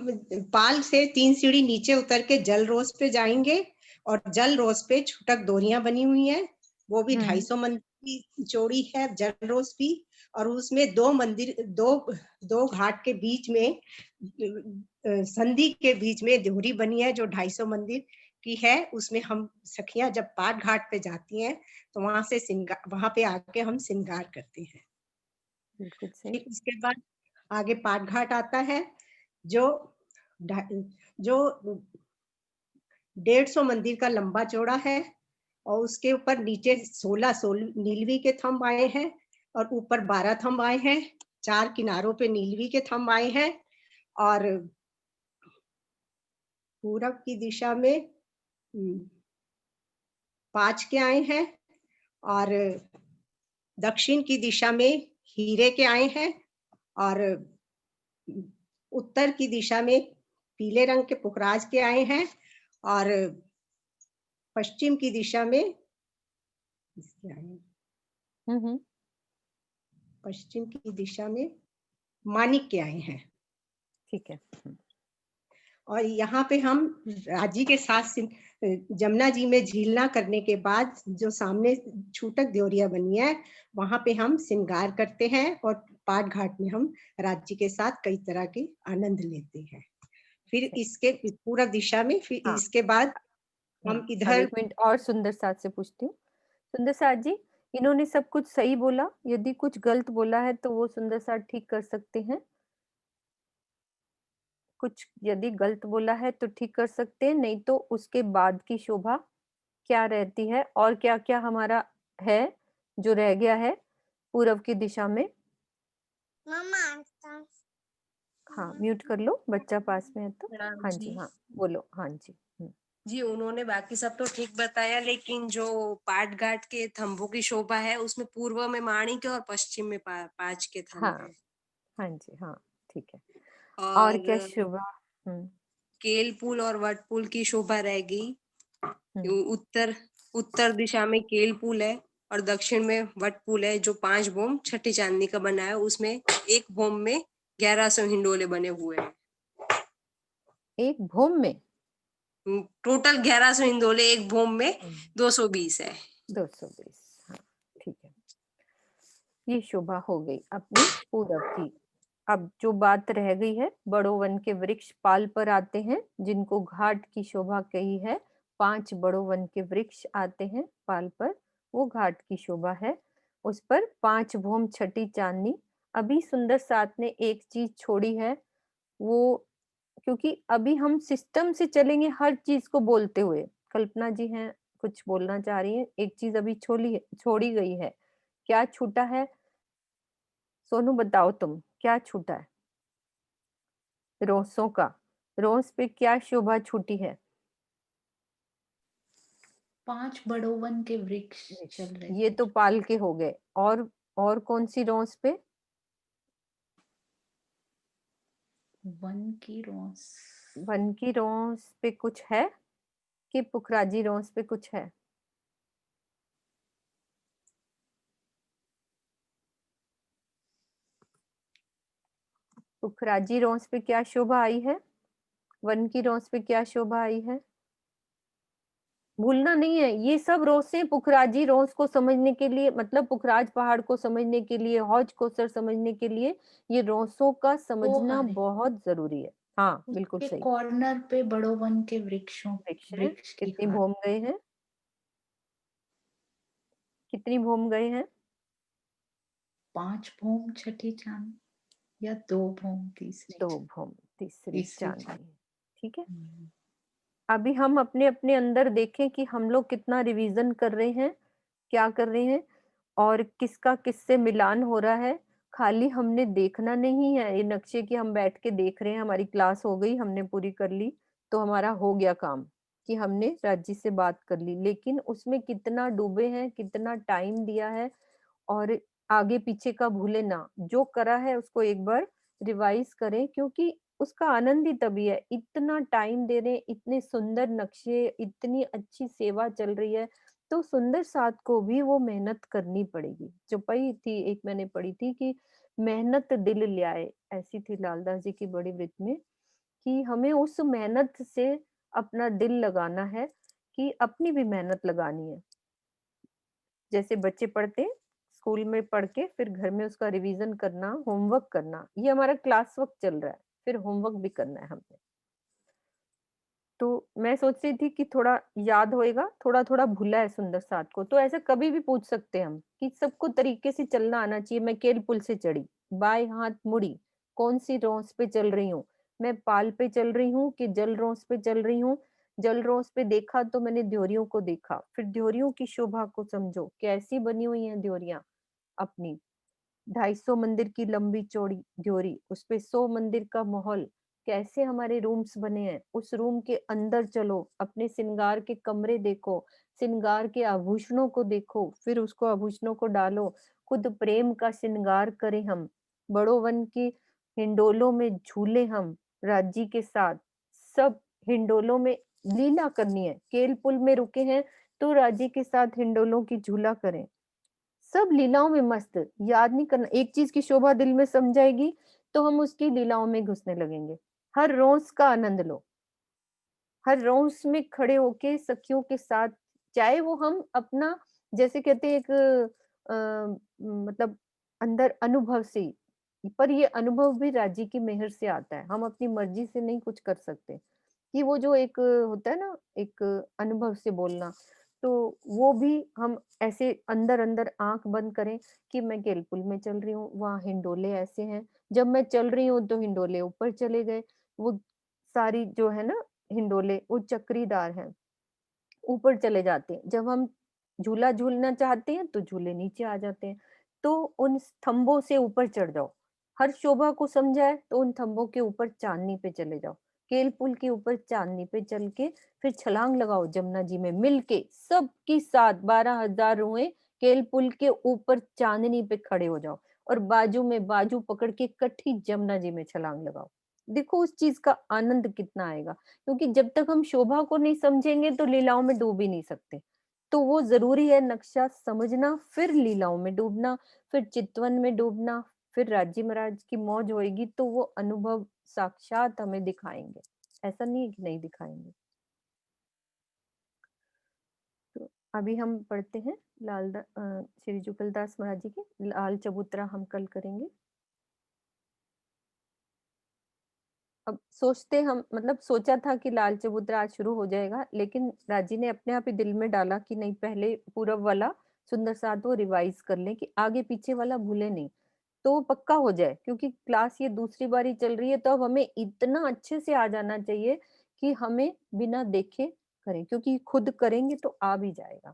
पाल से 3 सीढ़ी नीचे उतर के जल रोज पे जाएंगे और जल रोज पे छूटक डोरियां बनी हुई हैं, वो भी 250 मंदिर की चौड़ी है जल रोज भी। और उसमें दो घाट के बीच में संधि के बीच में देहरी बनी है जो 250 मंदिर की है। उसमें हम सखियां जब पाट घाट पे जाती हैं तो वहां पे आके हम श्रृंगार करते हैं। बिल्कुल फिर सही। इसके बाद आगे पाट घाट आता है जो जो 150 मंदिर का लंबा चौड़ा है और उसके ऊपर नीचे 16 नीलवी के थंब आए हैं और ऊपर 12 थंब आए हैं। 4 किनारों पे नीलवी के थंब आए हैं और पूरब की दिशा में 5 के आए हैं और दक्षिण की दिशा में हीरे के आए हैं और उत्तर की दिशा में पीले रंग के पुखराज के आए हैं और पश्चिम की दिशा में इसके आए हैं। पश्चिम की दिशा में मानिक के आए हैं। ठीक है। और यहाँ पे हम राजी के साथ जमुना जी में झीलना करने के बाद जो सामने छूटक देवरिया बनी है वहां पे हम श्रृंगार करते हैं और पाट घाट में हम राज्य के साथ कई तरह के आनंद लेते हैं। फिर इसके पूरब दिशा में फिर हाँ। इसके बाद हम अब इधर 1 मिनट और सुंदर साथ से पूछती हूँ। सुंदर साथ जी, इन्होंने सब कुछ सही बोला, यदि कुछ गलत बोला है तो वो सुंदर साथ ठीक कर सकते हैं। कुछ यदि गलत बोला है तो ठीक कर सकते हैं, नहीं तो उसके बाद की शोभा क्या रहती है और क्या-क्या हमारा है जो रह गया है पूरब की दिशा में। हाँ, म्यूट कर लो, बच्चा पास में है तो। प्रणाम हाँ जी, जी। हाँ, बोलो। हाँ जी। जी, उन्होंने बाकी सब तो ठीक बताया, लेकिन जो पाट घाट के थंभों की शोभा है उसमें पूर्व में माणिक और पश्चिम में 5 के थंब हाँ, है। हाँ जी, हाँ, ठीक है। और क्या और शोभा? केल पुल और वट पुल की शोभा रह गई। उत्तर उत्तर दिशा में केल पुल है और दक्षिण में वट पुल है जो 5 भोम छठी चांदनी का बना है। उसमें एक भोम में 1100 हिंडोले बने हुए हैं। एक भोम में टोटल 1100 हिंडोले एक भोम में 220 है। 220, हाँ, ठीक है। ये शोभा हो गई अपनी पूरब की। अब जो बात रह गई है, बड़ो वन के वृक्ष पाल पर आते हैं, जिनको घाट की शोभा कही है। 5 बड़ो वन के वृक्ष आते हैं पाल पर, वो घाट की शोभा है। उस पर 5 भोम छठी चांदनी। अभी सुंदर साथ ने एक चीज छोड़ी है, वो क्योंकि अभी हम सिस्टम से चलेंगे हर चीज को बोलते हुए। कल्पना जी हैं, कुछ बोलना चाह रही हैं। एक चीज अभी छोड़ी गई है। क्या छूटा है? सोनू बताओ तुम, क्या छूटा है? रोसों का। रोस पे क्या शोभा छूटी है? 5 बड़ो वन के वृक्ष चल रहे ये थे। तो पाल के हो गए। और कौन सी रोस पे? वन की रोस। वन की रोस पे कुछ है कि पुखराजी रोस पे कुछ है? पुखराजी रोस पे क्या शोभा आई है? वन की रोस पे क्या शोभा आई है? भूलना नहीं है। ये सब रोसें पुखराजी रोस को समझने के लिए, मतलब पुखराज पहाड़ को समझने के लिए, हौज कोसर समझने के लिए ये रोसों का समझना अरे बहुत जरूरी है। हाँ, बिल्कुल उसके सही। कॉर्नर पे बड़ो वन के वृक्ष है। वृक्ष की कितनी हार। भूम गए हैं? कितनी भूम गए हैं? 5 भौम छठी चांद या 2 भौम तीसरी 2 भौम तीसरी चांदनी। चांद। ठीक है, अभी हम अपने अपने अंदर देखें कि हम लोग कितना रिवीजन कर रहे हैं, क्या कर रहे हैं और किसका किससे मिलान हो रहा है। खाली हमने देखना नहीं है ये नक्शे की हम बैठ के देख रहे हैं, हमारी क्लास हो गई, हमने पूरी कर ली तो हमारा हो गया काम कि हमने राजी से बात कर ली, लेकिन उसमें कितना डूबे हैं, कितना टाइम दिया है और आगे पीछे का भूले ना, जो करा है उसको एक बार रिवाइज करें क्योंकि उसका आनंद ही तभी है। इतना टाइम दे रहे हैं, इतने सुंदर नक्शे, इतनी अच्छी सेवा चल रही है, तो सुंदर साथ को भी वो मेहनत करनी पड़ेगी। चौपाई थी एक मैंने पढ़ी थी कि मेहनत दिल ल्याए, ऐसी थी लालदास जी की बड़ी वृत्त में कि हमें उस मेहनत से अपना दिल लगाना है कि अपनी भी मेहनत लगानी है। जैसे बच्चे पढ़ते हैं, स्कूल में पढ़ के फिर घर में उसका रिवीजन करना, होमवर्क करना, ये हमारा क्लास वर्क चल रहा है, फिर होमवर्क भी करना है हमने। तो मैं सोच रही थी कि थोड़ा याद होएगा, थोड़ा-थोड़ा भूला है सुंदर साथ को, तो ऐसा कभी भी पूछ सकते हैं हम कि सबको तरीके से चलना आना चाहिए। मैं केल पुल से चढ़ी, बाएँ हाथ मुड़ी, कौन-सी रॉस पे चल रही हूँ? मैं पाल पे चल रही हूँ कि जल रॉस पे चल रही हूँ? जल रॉस पे देखा तो मैंने ड्योरियों को देखा, फिर ड्योरियों की शोभा को समझो, कैसी बनी हुई हैं ड्योरियाँ अपनी। 250 मंदिर की लंबी चौड़ी ड्योरी, उसपे 100 मंदिर का माहौल, कैसे हमारे रूम्स बने हैं, उस रूम के अंदर चलो, अपने श्रृंगार के कमरे देखो, श्रृंगार के आभूषणों को देखो, फिर उसको आभूषणों को डालो, खुद प्रेम का श्रृंगार करें हम, बड़ों वन की हिंडोलों में झूले हम, राज्य के साथ, सब हिंडोलों में लीला करनी है, केल पुल में रुके हैं, तो राज्य के साथ हिंडोलों की झूला करें। सब लीलाओं में मस्त, याद नहीं करना, एक चीज की शोभा दिल में सम जाएगी तो हम उसकी लीलाओं में घुसने लगेंगे। हर रोज का आनंद लो, हर रोज में खड़े होके सखियों के साथ, चाहे वो हम अपना जैसे कहते हैं एक मतलब अंदर अनुभव से, पर ये अनुभव भी राजी की मेहर से आता है, हम अपनी मर्जी से नहीं कुछ कर सकते। कि वो जो एक होता है ना, एक अनुभव से बोलना, तो वो भी हम ऐसे अंदर-अंदर आँख बंद करें कि मैं केलपुल में चल रही हूँ, वहाँ हिंडोले ऐसे हैं, जब मैं चल रही हूँ तो हिंडोले ऊपर चले गए, वो सारी जो है ना हिंडोले वो चक्रीदार हैं, ऊपर चले जाते हैं। जब हम झूला झूलना चाहते हैं तो झूले नीचे आ जाते हैं। तो उन स्तंभों से ऊपर चढ़ जाओ। हर शोभा को समझाए तो उन थंबों के ऊपर चांदनी पे चले जाओ। केल पुल के ऊपर चांदनी पे चल के फिर छलांग लगाओ जमुना जी में मिलके सबके साथ 12,000 रुएं केल पुल के ऊपर चांदनी पे खड़े हो जाओ और बाजू में बाजू पकड़ के इकट्ठी जमुना जी में छलांग लगाओ। देखो उस चीज का आनंद कितना आएगा। क्योंकि जब तक हम शोभा को नहीं समझेंगे तो लीलाओं में डूब ही नहीं सकते। तो वो ज़रूरी है नक्शा समझना, फिर लीलाओं में डूबना, फिर चितवन में डूबना, फिर राजी महाराज की मौज होएगी तो वो अनुभव साक्षात हमें दिखाएँगे। ऐसा नहीं है कि नहीं दिखाएँगे। तो अभी हम पढ़ते हैं श्री जुगलदास महाराज जी की लाल चबूतरा हम कल करेंगे। अब सोचते हम मतलब सोचा था कि लाल चबूतरा आज शुरू हो जाएगा, लेकिन राजी ने अपने आप ही दिल में डाला कि नहीं पहले पूरब वाला सुंदर साथ वो रिवाइज कर लें कि आगे पीछे वाला भूले नहीं, तो वो पक्का हो जाए क्योंकि क्लास ये दूसरी बारी चल रही है तो अब हमें इतना अच्छे से आ जाना चाहिए कि हमें बिना देखे करें क्योंकि खुद करेंगे तो आ भी जाएगा।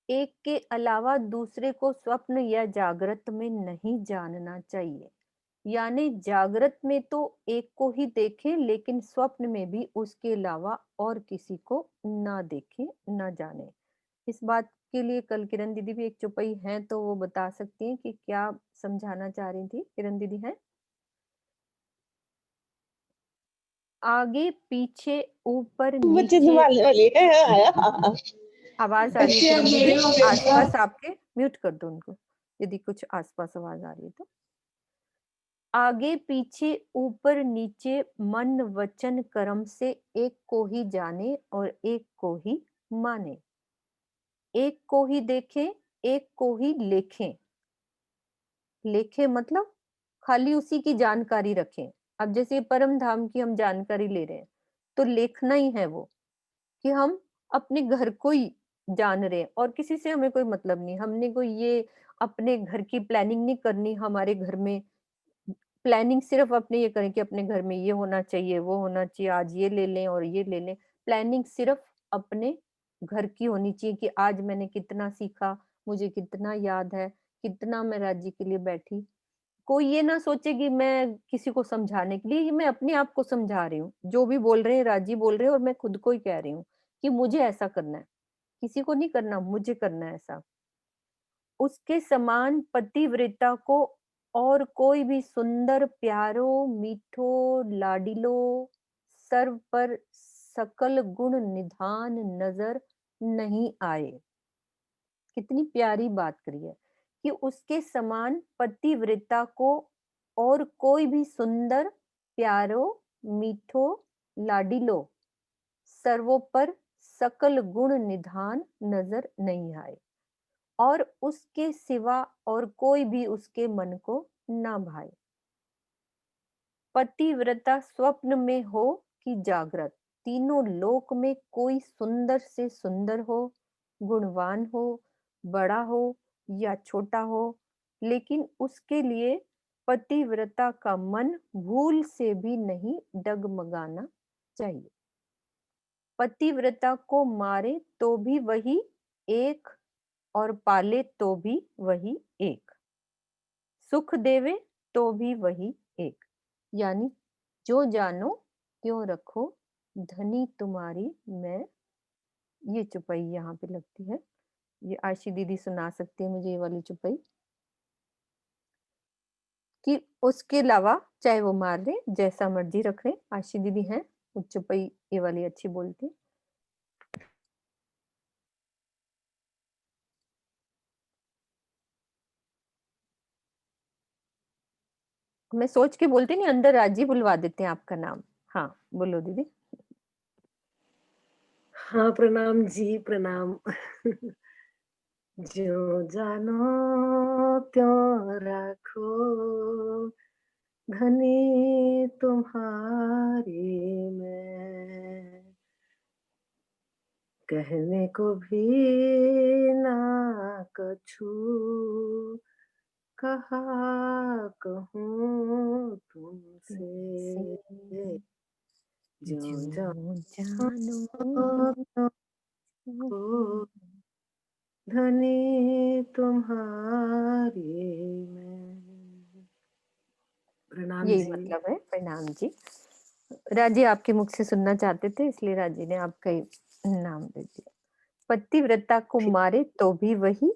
एक के अलावा दूसरे को स्वप्न या जागृत में नहीं जानना चाहिए। यानी जागृत में तो एक को ही देखें लेकिन स्वप्न में भी उसके अलावा और किसी को ना देखें ना जाने। इस बात के लिए कल किरण दीदी भी एक चौपाई है तो वो बता सकती हैं कि क्या समझाना चाह रही थी। किरण दीदी है आगे पीछे ऊपर बच्चे नीचे संभालने वाली है आवाज आ रही है अच्छा किरण मेरे दीदी हो गया आसपास आपके म्यूट कर दो उनको यदि कुछ आसपास आवाज आ रही है तो। आगे पीछे ऊपर नीचे मन वचन कर्म से एक को ही जाने और एक को ही माने, एक को ही देखें एक को ही लेखें। लेखें मतलब खाली उसी की जानकारी रखें। अब जैसे परम धाम की हम जानकारी ले रहे हैं तो लेखना ही है वो कि हम अपने घर को ही जान रहे हैं और किसी से हमें कोई मतलब नहीं। हमने कोई ये अपने घर की प्लानिंग नहीं करनी, हमारे घर में प्लानिंग सिर्फ अपने ये करें कि अपने घर में ये होना चाहिए, वो होना चाहिए, आज ये ले लें और ये ले लें। प्लानिंग सिर्फ अपने घर की होनी चाहिए कि आज मैंने कितना सीखा, मुझे कितना याद है, कितना मैं राज्य के लिए बैठी। कोई ये ना सोचे कि मैं किसी को समझाने के लिए, ये मैं अपने आप को समझा रही हूँ। जो भी बोल रहे हैं राजी बोल रहे हैं और मैं खुद को ही कह रही हूँ कि मुझे ऐसा करना है। किसी को नहीं करना, मुझे करना है ऐसा। उसके समान पतिव्रता को और कोई भी सुंदर, प्यारो, मीठो, लाडिलो, सर्व पर सकल गुण निधान नजर नहीं आए। कितनी प्यारी बात करी है कि उसके समान पतिव्रता को और कोई भी सुंदर, प्यारो, मीठो, लाडिलो, सर्वोपर सकल गुण निधान नजर नहीं आए और उसके सिवा और कोई भी उसके मन को ना भाए। पतिव्रता स्वप्न में हो कि जागृत, तीनों लोक में कोई सुंदर से सुंदर हो, गुणवान हो, बड़ा हो या छोटा हो, लेकिन उसके लिए पतिव्रता का मन भूल से भी नहीं डगमगाना चाहिए। पतिव्रता को मारे तो भी वही एक और पाले तो भी वही एक, सुख देवे तो भी वही एक। यानी जो जानो त्यों रखो, धनी तुम्हारी मैं। ये चुपई यहाँ पे लगती है। ये आशी दीदी सुना सकती है मुझे ये वाली चुपई कि उसके अलावा चाहे वो मार दे, जैसा मर्जी रख ले। आशी दीदी हैं, वो चुपई ये वाली अच्छी बोलती। मैं सोच के बोलती नहीं, अंदर राजी बुलवा देते हैं आपका नाम। हाँ बोलो दीदी। हाँ प्रणाम जी, प्रणाम। जो जानो त्यों रखो, धनी तुम्हारी मैं। कहने को भी ना कछु, कहा कहूँ तुमसे। जो जानो को धनी तुम्हारी मैं। प्रणाम यही जी। मतलब है। प्रणाम जी। राजी आपके मुख से सुनना चाहते थे, इसलिए राजी ने आपका ही नाम दे दिया। पतिव्रता को मारे तो भी वही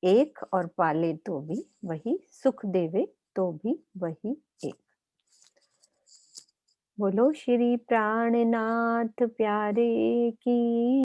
एक और पाले तो भी वही, सुख देवे तो भी वही एक। बोलो श्री प्राणनाथ प्यारे की